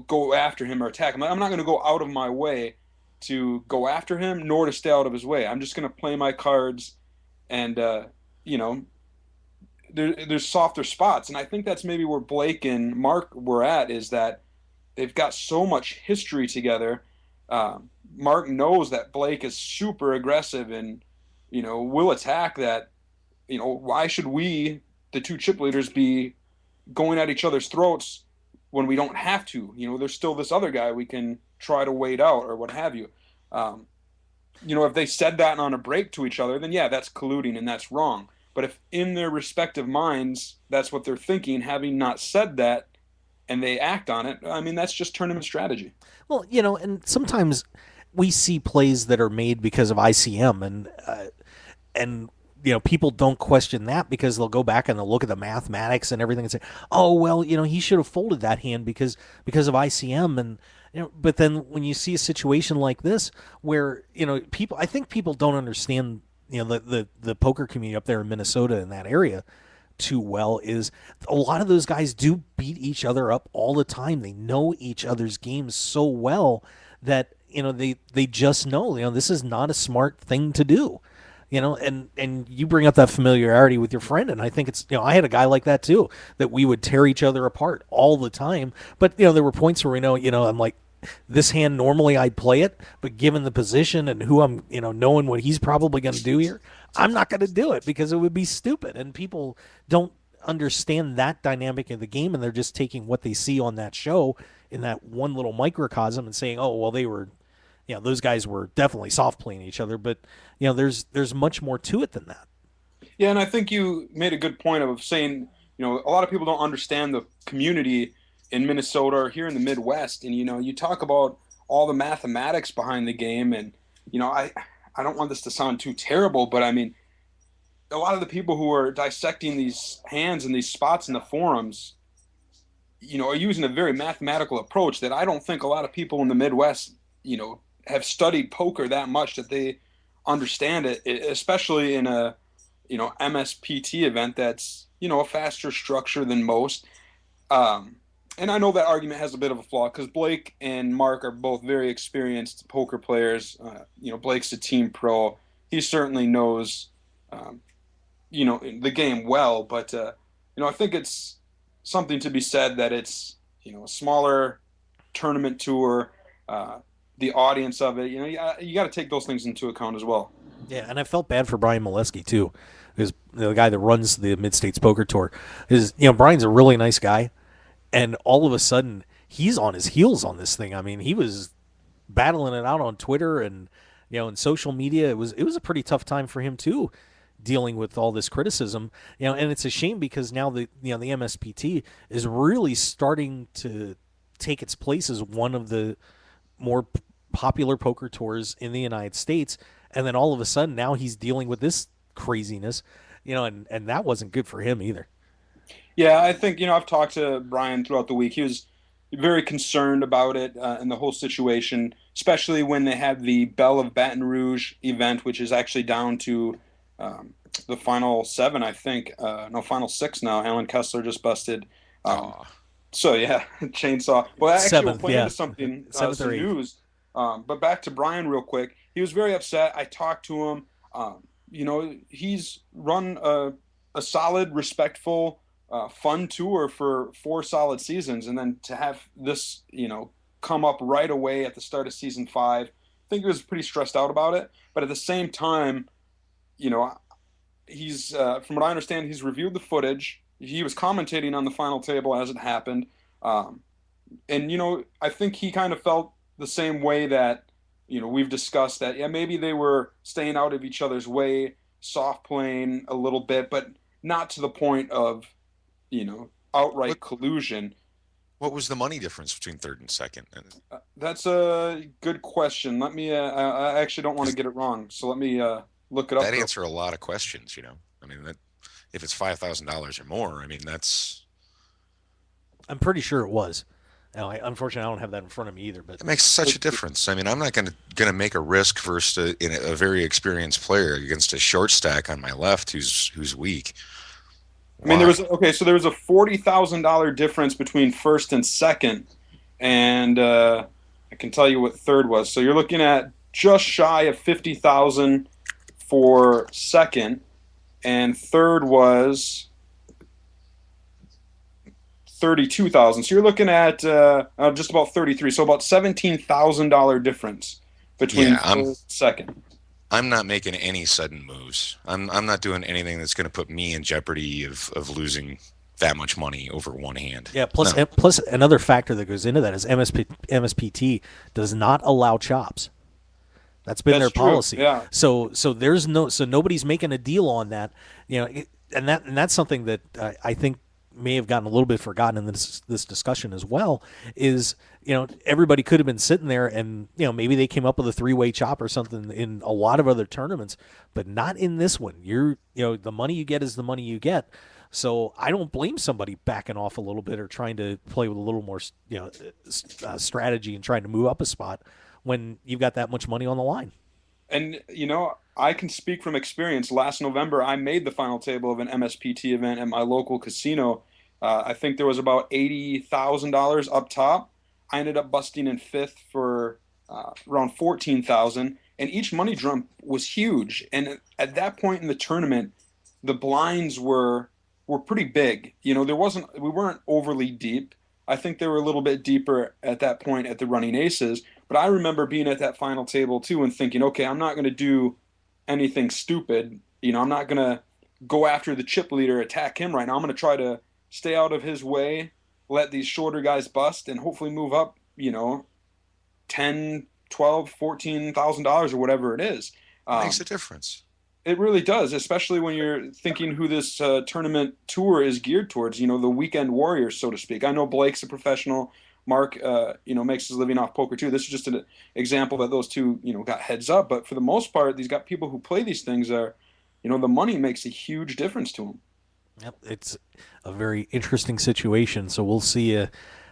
go after him or attack him. I'm not going to go out of my way to go after him, nor to stay out of his way. I'm just going to play my cards, and, there's softer spots. And I think that's maybe where Blake and Mark were at, is that they've got so much history together. Mark knows that Blake is super aggressive and, will attack that. Why should we, the two chip leaders, be going at each other's throats when we don't have to? There's still this other guy we can try to wait out or what have you. If they said that on a break to each other, then yeah, that's colluding and that's wrong. But if in their respective minds, that's what they're thinking, having not said that, and they act on it, I mean, that's just tournament strategy. Well, and sometimes we see plays that are made because of ICM, and people don't question that because they'll go back and they'll look at the mathematics and everything and say, oh well, he should have folded that hand because of ICM. And but then when you see a situation like this where I think people don't understand the poker community up there in Minnesota in that area too well. Is a lot of those guys do beat each other up all the time. They know each other's games so well that they just know this is not a smart thing to do. And you bring up that familiarity with your friend, and I think it's I had a guy like that too, that we would tear each other apart all the time. But there were points where I'm like, this hand normally I'd play it, but given the position and who I'm knowing what he's probably going to do here, I'm not going to do it because it would be stupid. And people don't understand that dynamic of the game, and they're just taking what they see on that show in that one little microcosm and saying, oh well, they were those guys were definitely soft playing each other. But there's much more to it than that. Yeah, and I think you made a good point of saying a lot of people don't understand the community in Minnesota or here in the Midwest, and you talk about all the mathematics behind the game, and I don't want this to sound too terrible, but I mean, a lot of the people who are dissecting these hands and these spots in the forums, are using a very mathematical approach that I don't think a lot of people in the Midwest, have studied poker that much that they understand it, especially in a MSPT event that's a faster structure than most. And I know that argument has a bit of a flaw because Blake and Mark are both very experienced poker players. Blake's a team pro. He certainly knows, the game well. But, I think it's something to be said that it's, a smaller tournament tour, the audience of it. You got to take those things into account as well. Yeah, and I felt bad for Brian Molesky, too, who's the guy that runs the Mid-States Poker Tour. Brian's a really nice guy. And all of a sudden, he's on his heels on this thing. I mean, he was battling it out on Twitter and in social media. It was a pretty tough time for him too, dealing with all this criticism. And it's a shame because now the MSPT is really starting to take its place as one of the more popular poker tours in the United States. And then all of a sudden, now he's dealing with this craziness, and that wasn't good for him either. Yeah, I think, I've talked to Brian throughout the week. He was very concerned about it and the whole situation, especially when they had the Belle of Baton Rouge event, which is actually down to the final 7, I think. Final 6 now. Alan Kessler just busted. So, yeah, chainsaw. Well, actually, we'll play into something, some news. But back to Brian real quick. He was very upset. I talked to him. He's run a solid, respectful, fun tour for 4 solid seasons, and then to have this come up right away at the start of season 5, I think he was pretty stressed out about it. But at the same time, he's from what I understand, he's reviewed the footage. He was commentating on the final table as it happened, and I think he kind of felt the same way that we've discussed, that maybe they were staying out of each other's way, soft playing a little bit, but not to the point of outright collusion. What was the money difference between third and second? That's a good question. Let me. I actually don't want to get it wrong, so let me look it up. That answer a lot of questions. I mean, if it's $5,000 or more, I mean that's. I'm pretty sure it was. Now, unfortunately, I don't have that in front of me either. But it makes such a difference. I mean, I'm not going to make a risk versus a very experienced player against a short stack on my left who's weak. I mean, there was a $40,000 difference between first and second, and I can tell you what third was. So you're looking at just shy of $50,000 for second, and third was $32,000. So you're looking at just about 33. So about $17,000 difference between first and second. I'm not making any sudden moves. I'm not doing anything that's going to put me in jeopardy of losing that much money over one hand. Yeah. Plus another factor that goes into that is MSPT does not allow chops. That's their policy. Yeah. So nobody's making a deal on that. And that's something that I think may have gotten a little bit forgotten in this discussion as well is, everybody could have been sitting there and, maybe they came up with a three-way chop or something in a lot of other tournaments, but not in this one. The money you get is the money you get. So I don't blame somebody backing off a little bit or trying to play with a little more, strategy and trying to move up a spot when you've got that much money on the line. And, I can speak from experience. Last November, I made the final table of an MSPT event at my local casino. I think there was about $80,000 up top. I ended up busting in fifth for around 14,000, and each money drum was huge. And at that point in the tournament, the blinds were pretty big. We weren't overly deep. I think they were a little bit deeper at that point at the running aces. But I remember being at that final table too and thinking, okay, I'm not going to do anything stupid. I'm not going to go after the chip leader, attack him right now. I'm going to try to stay out of his way, let these shorter guys bust, and hopefully move up, 10, 12, $14,000 or whatever it is. Makes a difference. It really does, especially when you're thinking who this tournament tour is geared towards, the weekend warriors, so to speak. I know Blake's a professional. Mark, makes his living off poker too. This is just an example that those two, got heads up. But for the most part, these got people who play these things are, the money makes a huge difference to them. Yep, it's a very interesting situation. So we'll see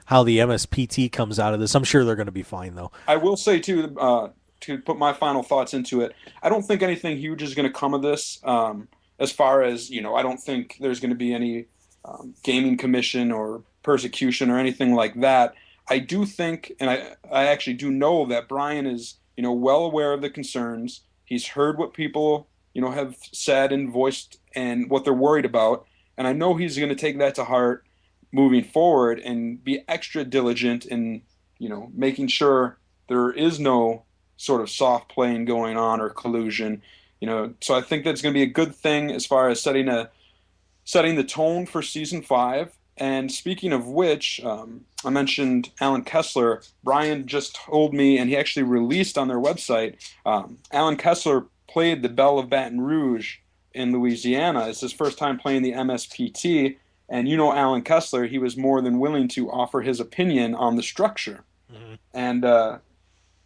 how the MSPT comes out of this. I'm sure they're going to be fine, though. I will say too, to put my final thoughts into it, I don't think anything huge is going to come of this. As far as I don't think there's going to be any gaming commission or persecution or anything like that. I do think, and I actually do know that Brian is, well aware of the concerns. He's heard what people, have said and voiced and what they're worried about. And I know he's going to take that to heart moving forward and be extra diligent in, making sure there is no sort of soft playing going on or collusion. So I think that's going to be a good thing as far as setting the tone for season 5. And speaking of which, I mentioned Alan Kessler. Brian just told me, and he actually released on their website, Alan Kessler played the Belle of Baton Rouge in Louisiana. It's his first time playing the MSPT. And Alan Kessler, he was more than willing to offer his opinion on the structure. Mm-hmm. And,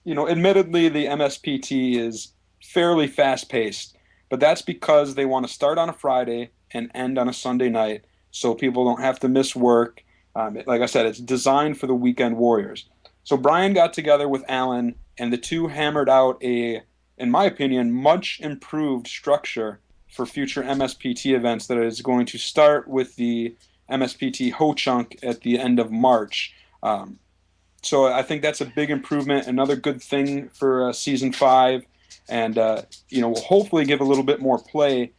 admittedly, the MSPT is fairly fast-paced. But that's because they want to start on a Friday and end on a Sunday night, so people don't have to miss work. Like I said, it's designed for the weekend warriors. So Brian got together with Alan, and the two hammered out in my opinion, much improved structure for future MSPT events that is going to start with the MSPT Ho-Chunk at the end of March. So I think that's a big improvement, another good thing for Season 5, and we'll hopefully give a little bit more play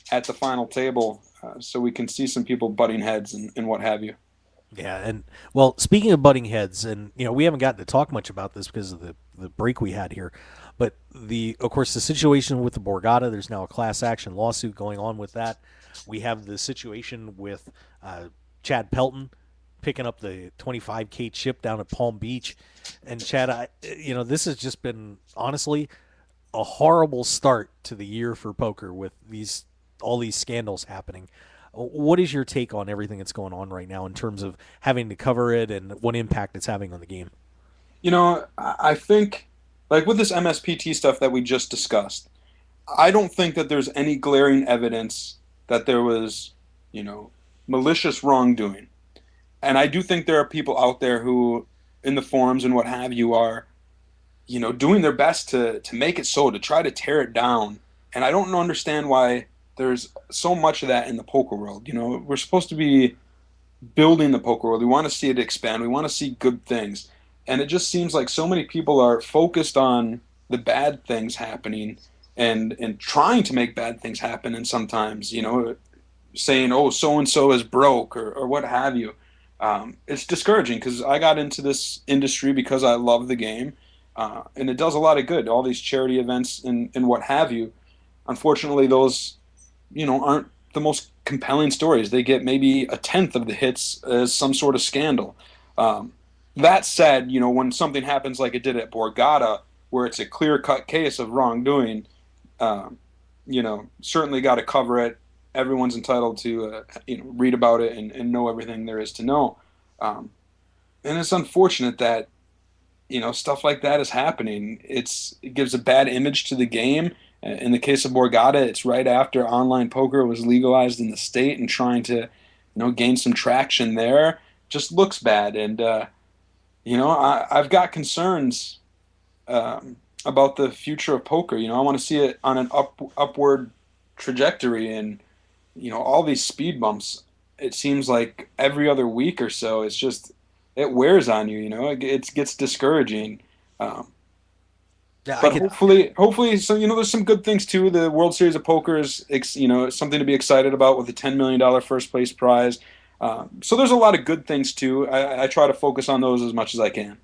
at the final table so we can see some people butting heads and what have you. Yeah, and well, speaking of butting heads, and we haven't gotten to talk much about this because of the break we had here, but of course the situation with the Borgata, there's now a class action lawsuit going on with that. We have the situation with Chad Pelton picking up the 25K chip down at Palm Beach, and Chad, this has just been honestly a horrible start to the year for poker with all these scandals happening. What is your take on everything that's going on right now in terms of having to cover it and what impact it's having on the game? I think, like with this MSPT stuff that we just discussed, I don't think that there's any glaring evidence that there was, malicious wrongdoing. And I do think there are people out there who, in the forums and what have you, are, doing their best to make it so, to try to tear it down. And I don't understand why there's so much of that in the poker world. We're supposed to be building the poker world. We want to see it expand. We want to see good things. And it just seems like so many people are focused on the bad things happening and trying to make bad things happen. And sometimes, saying, oh, so-and-so is broke or what have you. It's discouraging because I got into this industry because I love the game. And it does a lot of good, all these charity events and what have you. Unfortunately, those aren't the most compelling stories. They get maybe a tenth of the hits as some sort of scandal. That said, when something happens like it did at Borgata, where it's a clear-cut case of wrongdoing, certainly got to cover it everyone's entitled to read about it and know everything there is to know. And it's unfortunate that stuff like that is happening. It gives a bad image to the game. In the case of Borgata, it's right after online poker was legalized in the state and trying to gain some traction there. Just looks bad, and I've got concerns about the future of poker. I want to see it on an upward trajectory, and all these speed bumps. It seems like every other week or so, it wears on you. It gets discouraging. But hopefully, so there's some good things too. The World Series of Poker is something to be excited about with a $10 million first place prize. So there's a lot of good things too. I try to focus on those as much as I can.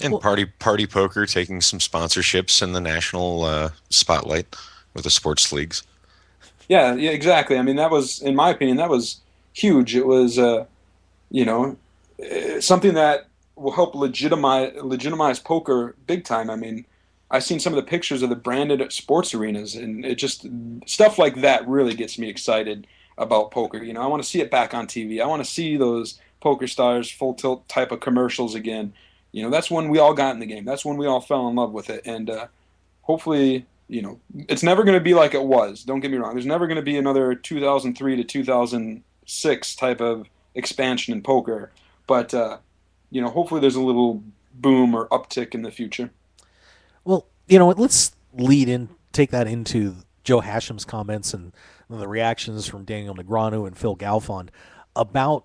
And party poker taking some sponsorships in the national spotlight with the sports leagues. Yeah, exactly. I mean, that was, in my opinion, that was huge. It was, something that will help legitimize poker big time. I mean, I've seen some of the pictures of the branded sports arenas, and it just stuff like that really gets me excited about poker. I want to see it back on TV. I want to see those Poker Stars full tilt type of commercials again. That's when we all got in the game. That's when we all fell in love with it. And hopefully, it's never going to be like it was. Don't get me wrong. There's never going to be another 2003 to 2006 type of expansion in poker. But, hopefully there's a little boom or uptick in the future. Well, let's take that into Joe Hashem's comments and the reactions from Daniel Negreanu and Phil Galfond about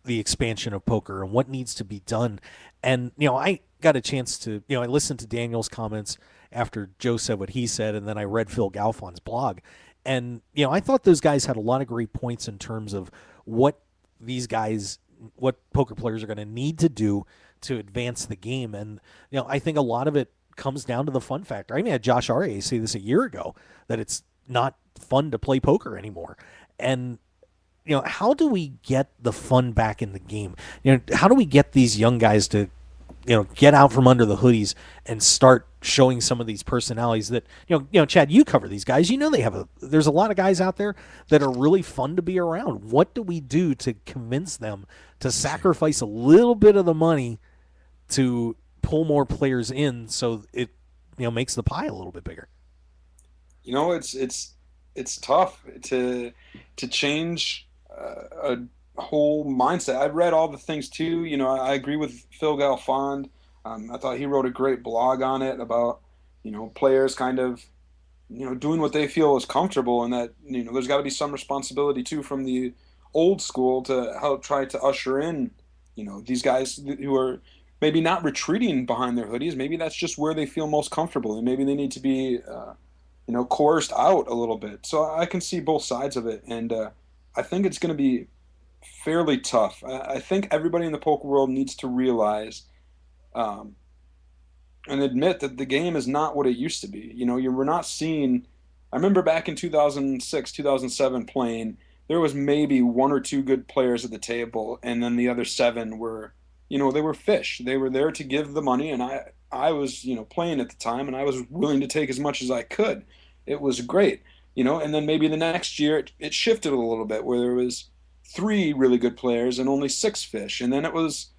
the expansion of poker and what needs to be done. And, I got a chance to, I listened to Daniel's comments after Joe said what he said, and then I read Phil Galfond's blog. And, I thought those guys had a lot of great points in terms of what poker players are going to need to do to advance the game. And, I think a lot of it comes down to the fun factor. I had Josh Aryeh say this a year ago, that it's not fun to play poker anymore. And, how do we get the fun back in the game? How do we get these young guys to, get out from under the hoodies and start showing some of these personalities that, Chad, you cover these guys. There's a lot of guys out there that are really fun to be around. What do we do to convince them to sacrifice a little bit of the money to pull more players in so it, makes the pie a little bit bigger? It's tough to change a whole mindset. I've read all the things too. I agree with Phil Galfond. I thought he wrote a great blog on it about players kind of doing what they feel is comfortable, and that there's got to be some responsibility too from the old school to help try to usher in these guys who are maybe not retreating behind their hoodies. Maybe that's just where they feel most comfortable, and maybe they need to be coerced out a little bit. So I can see both sides of it, and I think it's going to be fairly tough. I think everybody in the poker world needs to realize and admit that the game is not what it used to be. We're not seeing. I remember back in 2006, 2007 playing, there was maybe one or two good players at the table, and then the other seven were, they were fish. They were there to give the money, and I was, playing at the time, and I was willing to take as much as I could. It was great, and then maybe the next year it shifted a little bit where there was 3 really good players and only 6 fish. And then it was,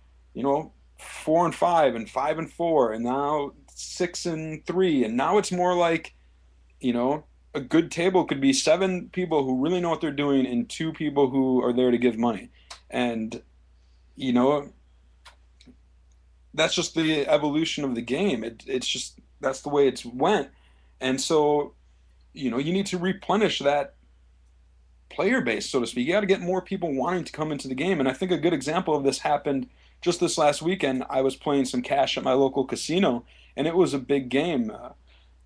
4 and 5 and 5 and 4, and now 6 and 3. And now it's more like, a good table could be 7 people who really know what they're doing and 2 people who are there to give money. And, that's just the evolution of the game. It's just, that's the way it's went. And so, you need to replenish that player base, so to speak. You got to get more people wanting to come into the game. And I think a good example of this happened just this last weekend. I was playing some cash at my local casino, and it was a big game.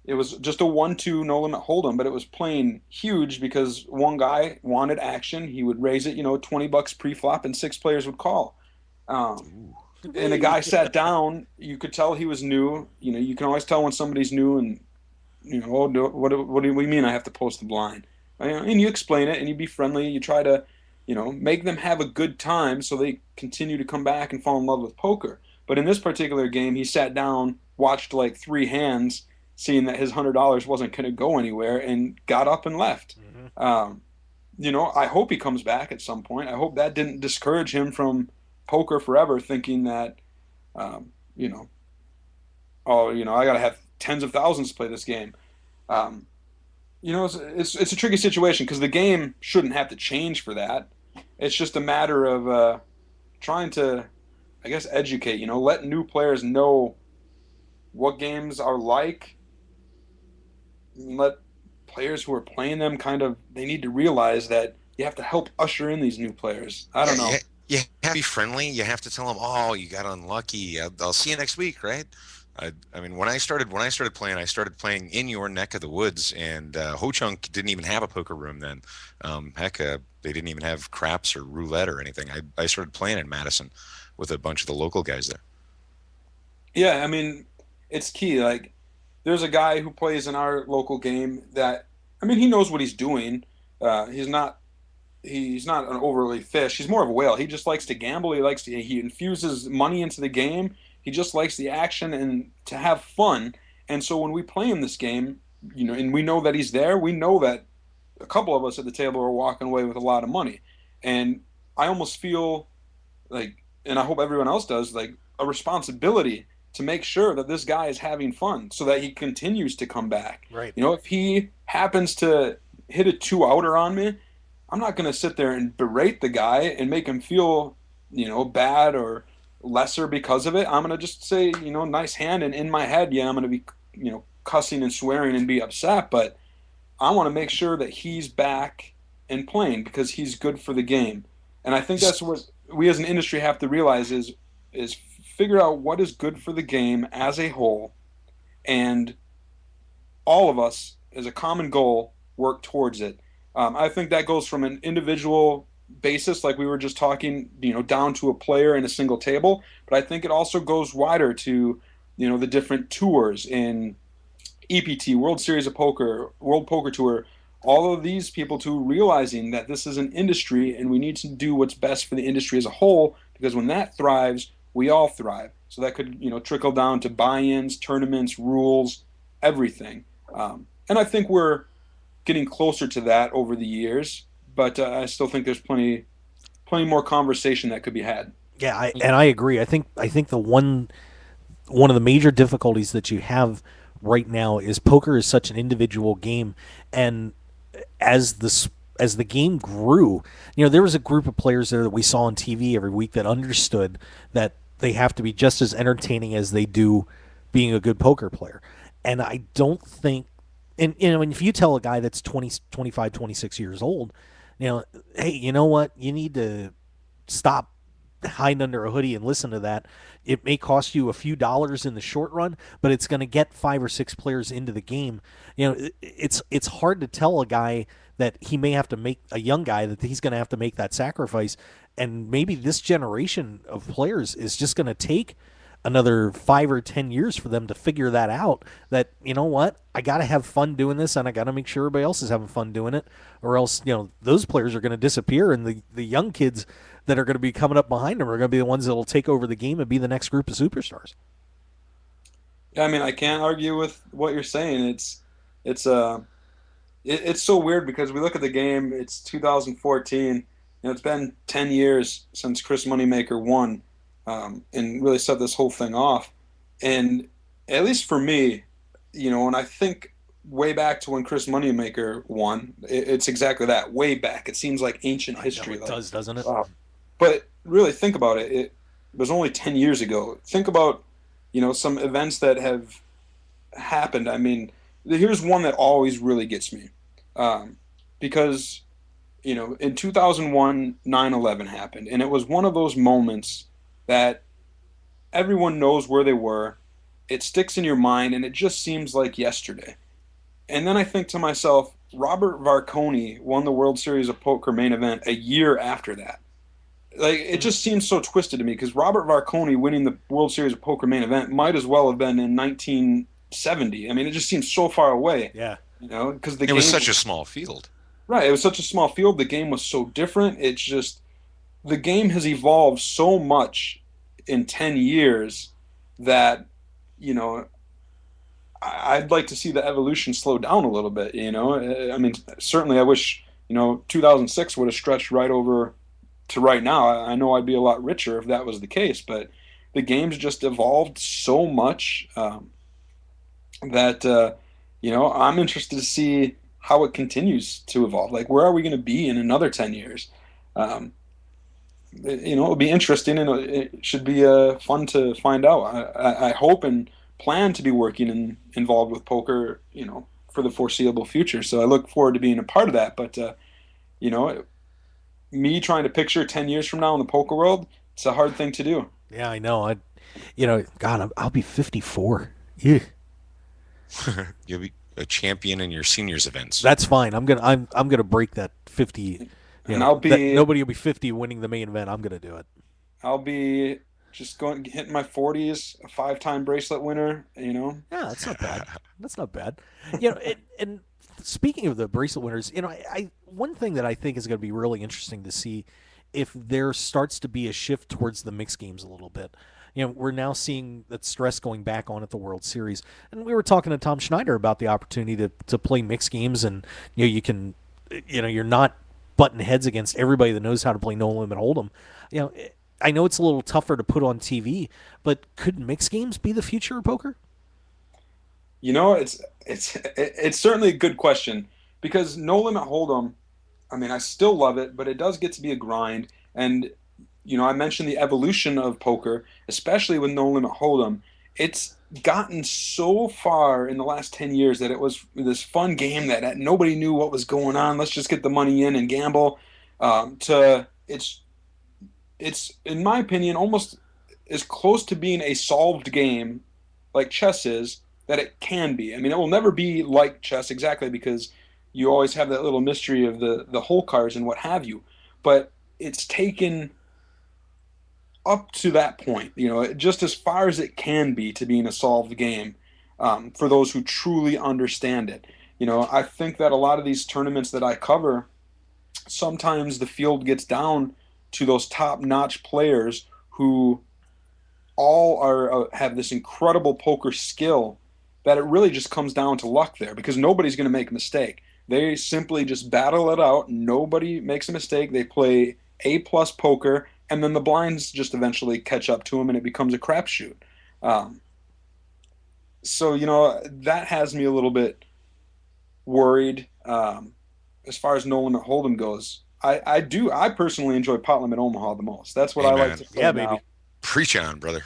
It was just a 1-2 no limit hold'em, but it was playing huge because one guy wanted action. He would raise it, $20 pre-flop, and 6 players would call. And a guy sat down. You could tell he was new. You can always tell when somebody's new, and what do we mean I have to post the blind? And you explain it, and you be friendly. You try to, make them have a good time so they continue to come back and fall in love with poker. But in this particular game, he sat down, watched like 3 hands, seeing that his $100 wasn't going to go anywhere, and got up and left. I hope he comes back at some point. I hope that didn't discourage him from poker forever, thinking that, um, you know, oh, I got to have tens of thousands to play this game. Um, it's a tricky situation because the game shouldn't have to change for that. It's just a matter of trying to, I guess, educate. Let new players know what games are like. Let players who are playing them they need to realize that you have to help usher in these new players. I don't know. You have to be friendly. You have to tell them, "Oh, you got unlucky. I'll see you next week," right? I mean, when I started playing in your neck of the woods, and Ho-Chunk didn't even have a poker room then. They didn't even have craps or roulette or anything. I started playing in Madison with a bunch of the local guys there. Yeah, I mean, it's key. Like, there's a guy who plays in our local game that, I mean, he knows what he's doing. He's not an overly fish. He's more of a whale. He just likes to gamble. He infuses money into the game. He just likes the action and to have fun. And so when we play him this game, and we know that he's there, we know that a couple of us at the table are walking away with a lot of money. And I almost feel like, and I hope everyone else does, like a responsibility to make sure that this guy is having fun so that he continues to come back. Right. If he happens to hit a two-outer on me, I'm not going to sit there and berate the guy and make him feel, bad or lesser because of it. I'm going to just say, nice hand. And in my head, yeah, I'm going to be, cussing and swearing and be upset. But I want to make sure that he's back and playing because he's good for the game. And I think that's what we as an industry have to realize is figure out what is good for the game as a whole, and all of us as a common goal work towards it. I think that goes from an individual basis, like we were just talking, down to a player in a single table. But I think it also goes wider to, the different tours in EPT, World Series of Poker, World Poker Tour, all of these people to realizing that this is an industry and we need to do what's best for the industry as a whole, because when that thrives, we all thrive. So that could, trickle down to buy-ins, tournaments, rules, everything. And I think we're getting closer to that over the years, but I still think there's plenty more conversation that could be had. Yeah, I agree. I think the one of the major difficulties that you have right now is poker is such an individual game, and as the game grew, there was a group of players there that we saw on TV every week that understood that they have to be just as entertaining as they do being a good poker player. And I don't think, and if you tell a guy that's 20, 25, 26 years old, hey, you know what? You need to stop hiding under a hoodie and listen to that. It may cost you a few dollars in the short run, but it's going to get 5 or 6 players into the game. It's hard to tell a guy that he may have to make, a young guy, that he's going to have to make that sacrifice. And maybe this generation of players is just going to take another 5 or 10 years for them to figure that out, that, what, I got to have fun doing this, and I got to make sure everybody else is having fun doing it, or else, those players are going to disappear, and the young kids that are going to be coming up behind them are going to be the ones that will take over the game and be the next group of superstars. Yeah, I mean, I can't argue with what you're saying. It's so weird because we look at the game, it's 2014, it's been 10 years since Chris Moneymaker won, and really set this whole thing off. And at least for me, when I think way back to when Chris Moneymaker won, it's exactly that, way back. It seems like ancient history. It does, doesn't it? But really think about it. It was only 10 years ago. Think about, some events that have happened. I mean, here's one that always really gets me. Because, in 2001, 9/11 happened. And it was one of those moments that everyone knows where they were. It sticks in your mind, and it just seems like yesterday. And then I think to myself, Robert Varconi won the World Series of Poker main event a year after that. Like, it just seems so twisted to me, because Robert Varconi winning the World Series of Poker main event might as well have been in 1970. I mean, it just seems so far away. Yeah. Because it was such a small field. Right. It was such a small field. The game was so different. It's just, the game has evolved so much in 10 years that, I'd like to see the evolution slow down a little bit, I mean, certainly I wish, 2006 would have stretched right over to right now. I know I'd be a lot richer if that was the case, but the game's just evolved so much that I'm interested to see how it continues to evolve. Like, where are we going to be in another 10 years? It'll be interesting, and it should be fun to find out. I hope and plan to be working and involved with poker, for the foreseeable future. So I look forward to being a part of that. But me trying to picture 10 years from now in the poker world, it's a hard thing to do. Yeah, I know. God, I'll be 54. Yeah. You'll be a champion in your seniors events. That's fine. I'm gonna break that 50. Nobody will be 50 winning the main event. I'm gonna do it. I'll be just hitting my 40s, a 5-time bracelet winner. Yeah, that's not bad. That's not bad. And speaking of the bracelet winners, I one thing that I think is going to be really interesting to see if there starts to be a shift towards the mixed games a little bit. We're now seeing that stress going back on at the World Series, and we were talking to Tom Schneider about the opportunity to play mixed games, and you can, you're not butting heads against everybody that knows how to play no limit hold'em. I know it's a little tougher to put on TV, but could mixed games be the future of poker? It's certainly a good question, because no limit hold'em, I mean, I still love it, but it does get to be a grind. And I mentioned the evolution of poker, especially with no limit hold'em. It's gotten so far in the last 10 years that it was this fun game that nobody knew what was going on. Let's just get the money in and gamble. To it's in my opinion almost as close to being a solved game like chess is that it can be. I mean, it will never be like chess exactly, because you always have that little mystery of the hole cards and what have you. But it's taken up to that point, just as far as it can be to being a solved game, for those who truly understand it. I think that a lot of these tournaments that I cover, sometimes the field gets down to those top-notch players who all have this incredible poker skill, that it really just comes down to luck there, because nobody's going to make a mistake. They simply just battle it out. Nobody makes a mistake. They play A-plus poker, and then the blinds just eventually catch up to them, and it becomes a crapshoot. So, that has me a little bit worried as far as no limit hold'em goes. I personally enjoy pot limit Omaha the most. That's what I like to play now. Baby. Preach on, brother.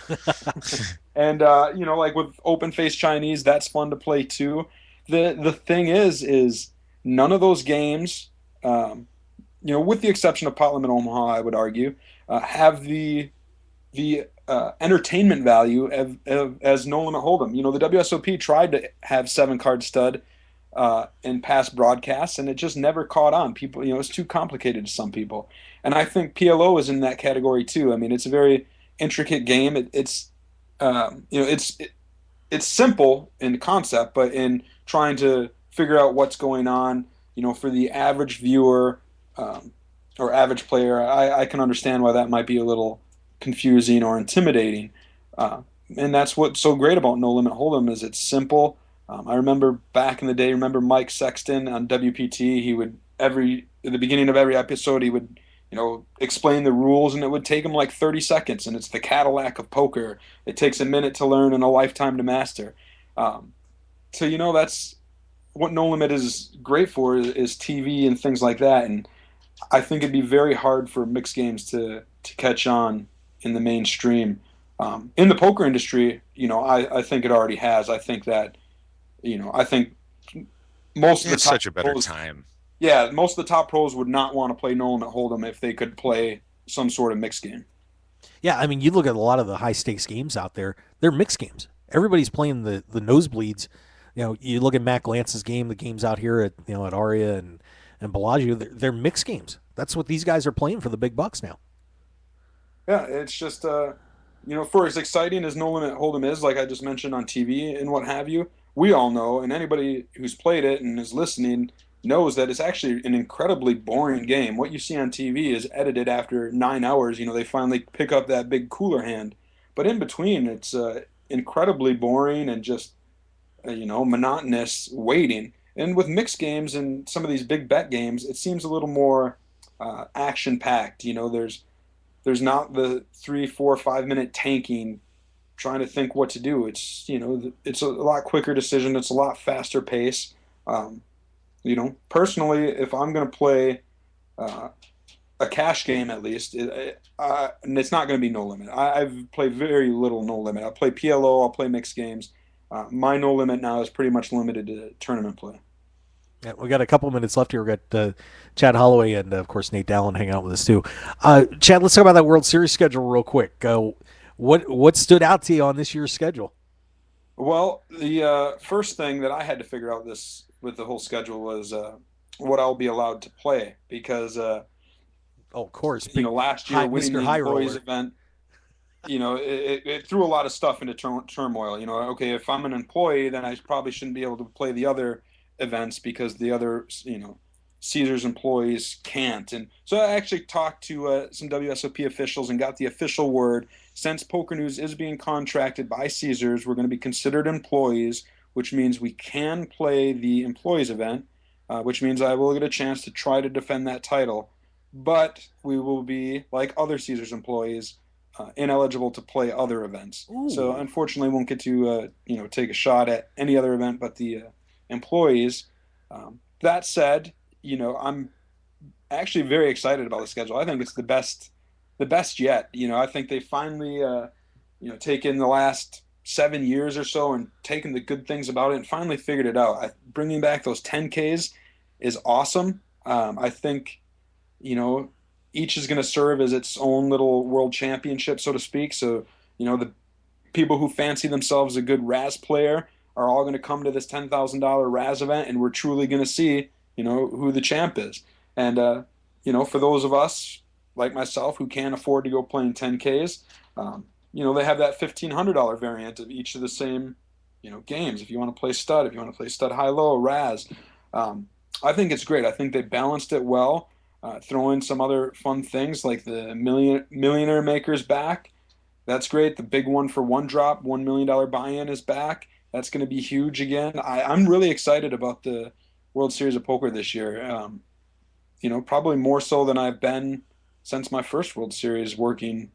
And like with open face Chinese, that's fun to play too. The thing is none of those games, with the exception of pot limit Omaha, I would argue, have the entertainment value as no limit hold'em. The WSOP tried to have 7-card stud in past broadcasts, and it just never caught on. People, it's too complicated to some people, and I think PLO is in that category too. I mean, it's a very intricate game. It's simple in concept, but in trying to figure out what's going on, for the average viewer or average player, I can understand why that might be a little confusing or intimidating. And that's what's so great about No Limit Hold'em, is it's simple. I remember back in the day, Mike Sexton on WPT, he would at the beginning of every episode, he would explain the rules, and it would take him like 30 seconds, and it's the Cadillac of poker. It takes a minute to learn and a lifetime to master. So, that's what No Limit is great for, is TV and things like that. And I think it'd be very hard for mixed games to catch on in the mainstream. In the poker industry, I think it already has. I think that, I think most of the top such a better pros, time. Yeah, most of the top pros would not want to play No Limit Hold'em if they could play some sort of mixed game. Yeah, I mean, you look at a lot of the high stakes games out there; they're mixed games. Everybody's playing the nosebleeds. You look at Matt Lance's game, the games out here at at Aria and Bellagio. They're mixed games. That's what these guys are playing for the big bucks now. Yeah, it's just for as exciting as No Limit Hold'em is, like I just mentioned on TV and what have you, we all know, and anybody who's played it and is listening knows that it's actually an incredibly boring game. What you see on TV is edited after 9 hours. They finally pick up that big cooler hand, but in between, it's incredibly boring and just monotonous waiting. And with mixed games and some of these big bet games, it seems a little more action packed. There's not the 3, 4, 5 minute tanking, trying to think what to do. It's a lot quicker decision. It's a lot faster pace. Um, Personally, if I'm going to play uh, a cash game, at least, and it's not going to be no limit. I've played very little no limit. I'll play PLO. I'll play mixed games. My no limit now is pretty much limited to tournament play. Yeah, we got a couple minutes left here. We got Chad Holloway and of course Nate Dallin hanging out with us too. Chad, let's talk about that World Series schedule real quick. What stood out to you on this year's schedule? Well, the first thing that I had to figure out this with the whole schedule was what I'll be allowed to play because of course, last year winning Mr. the High employees Roller. event, it threw a lot of stuff into turmoil. Okay, if I'm an employee, then I probably shouldn't be able to play the other events because the other, Caesars employees can't. And so I actually talked to some WSOP officials and got the official word. Since Poker News is being contracted by Caesars, we're going to be considered employees, which means we can play the employees event, which means I will get a chance to try to defend that title. But we will be, like other Caesars employees, ineligible to play other events. Ooh. So unfortunately, won't get to take a shot at any other event but the employees. That said, I'm actually very excited about the schedule. I think it's the best yet. I think they finally taken the last 7 years or so and taken the good things about it and finally figured it out. Bringing back those 10Ks is awesome. I think each is going to serve as its own little world championship, so to speak. So the people who fancy themselves a good Raz player are all going to come to this $10,000 Raz event, and we're truly going to see who the champ is. And for those of us like myself who can't afford to go playing 10Ks, they have that $1,500 variant of each of the same games. If you want to play stud, if you want to play stud high low, Raz, I think it's great. I think they balanced it well. Throw in some other fun things like the Millionaire Maker's back. That's great. The big one for one drop, $1 million buy-in is back. That's going to be huge again. I'm really excited about the World Series of Poker this year. Probably more so than I've been since my first World Series working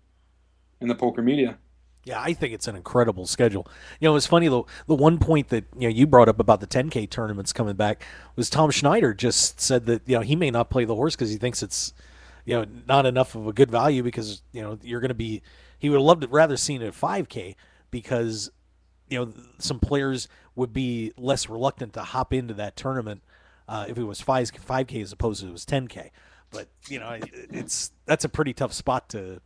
in the poker media. Yeah, I think it's an incredible schedule. It's funny though. The one point that you brought up about the 10K tournaments coming back was Tom Schneider just said that he may not play the horse because he thinks it's not enough of a good value because you're going to be. He would love to rather seen it at 5K because some players would be less reluctant to hop into that tournament if it was 5K as opposed to it was 10K. But that's a pretty tough spot to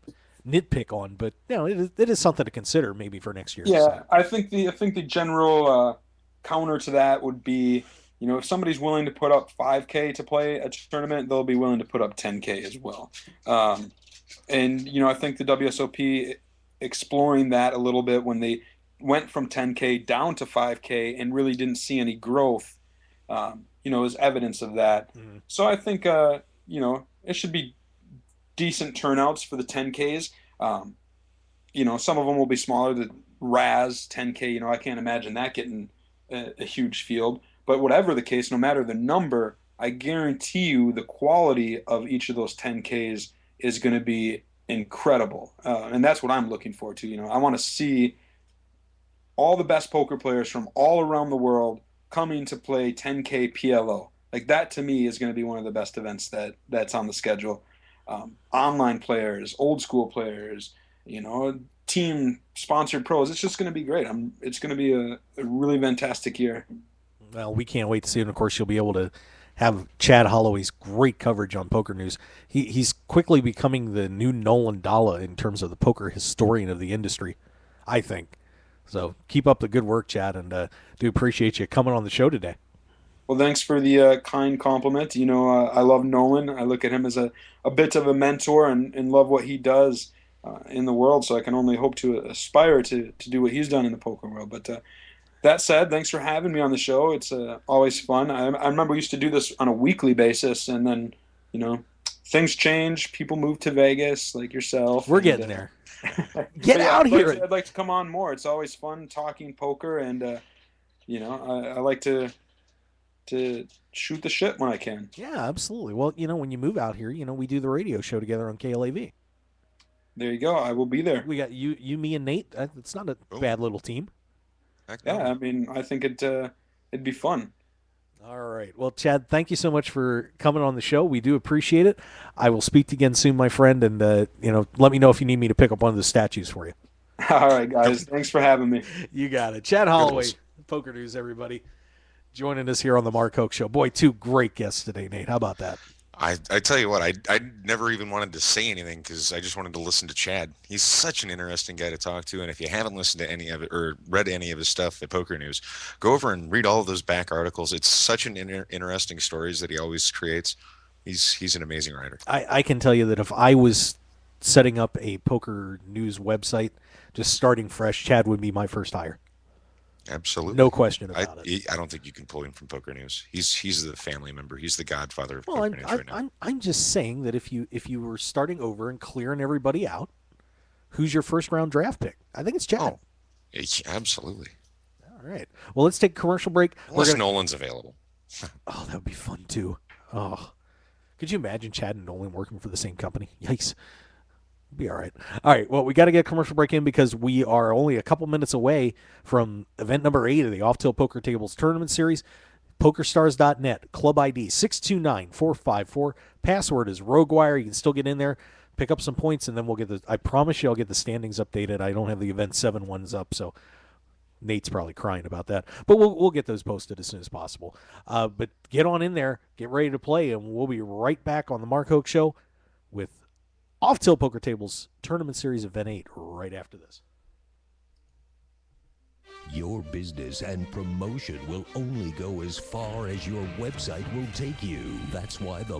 nitpick on, but it is something to consider maybe for next year. Yeah, so. I think the general counter to that would be, if somebody's willing to put up 5K to play a tournament, they'll be willing to put up 10K as well. And I think the WSOP exploring that a little bit when they went from 10K down to 5K and really didn't see any growth, is evidence of that. Mm-hmm. So I think it should be decent turnouts for the 10Ks. Some of them will be smaller. The Raz 10K, I can't imagine that getting a huge field. But whatever the case, no matter the number, I guarantee you the quality of each of those 10Ks is going to be incredible. And that's what I'm looking forward to. I want to see all the best poker players from all around the world coming to play 10K PLO. Like that to me is going to be one of the best events that's on the schedule. Online players, old school players, team sponsored pros. It's just going to be great. It's going to be a really fantastic year. Well, we can't wait to see it. And of course, you'll be able to have Chad Holloway's great coverage on Poker News. He's quickly becoming the new Nolan Dalla in terms of the poker historian of the industry, I think. So keep up the good work, Chad, and do appreciate you coming on the show today. Well, thanks for the kind compliment. I love Nolan. I look at him as a bit of a mentor and love what he does in the world. So I can only hope to aspire to do what he's done in the poker world. But that said, thanks for having me on the show. It's always fun. I remember we used to do this on a weekly basis, and then, things change. People move to Vegas, like yourself. We're getting there. Get out here. I'd like to come on more. It's always fun talking poker, and, I like to to shoot the shit when I can. Yeah, absolutely. Well, when you move out here, we do the radio show together on KLAV. There you go. I will be there. We got you, me, and Nate. It's not a bad little team. Yeah, I mean, I think it'd be fun. All right. Well, Chad, thank you so much for coming on the show. We do appreciate it. I will speak to you again soon, my friend, and let me know if you need me to pick up one of the statues for you. All right, guys. Thanks for having me. You got it. Chad Holloway, Poker News, everybody, joining us here on the Mark Hoke Show. Boy, 2 great guests today, Nate. How about that? I tell you what, I never even wanted to say anything because I just wanted to listen to Chad. He's such an interesting guy to talk to, and if you haven't listened to any of it or read any of his stuff at Poker News, go over and read all of those back articles. It's such an interesting stories that he always creates. He's an amazing writer. I can tell you that if I was setting up a Poker News website, just starting fresh, Chad would be my first hire. Absolutely, no question about it. I don't think you can pull him from Poker News. He's the family member. He's the godfather of well, Poker News right now. I'm just saying that if you were starting over and clearing everybody out, who's your first round draft pick? I think it's Chad. Oh, absolutely. All right. Well, let's take a commercial break. Unless Nolan's available. Oh, that would be fun too. Oh, could you imagine Chad and Nolan working for the same company? Yikes. Be all right. All right. Well, we got to get a commercial break in because we are only a couple minutes away from event number 8 of the Off Tilt Poker Tables Tournament Series. PokerStars.net. Club ID 629454. Password is Roguewire. You can still get in there, pick up some points, and then we'll get the. I promise you, I'll get the standings updated. I don't have the event 7 ones up, so Nate's probably crying about that. But we'll get those posted as soon as possible. But get on in there, get ready to play, and we'll be right back on the Mark Hoke Show with Off Tilt Poker Tables Tournament Series Event 8 right after this. Your business and promotion will only go as far as your website will take you. That's why the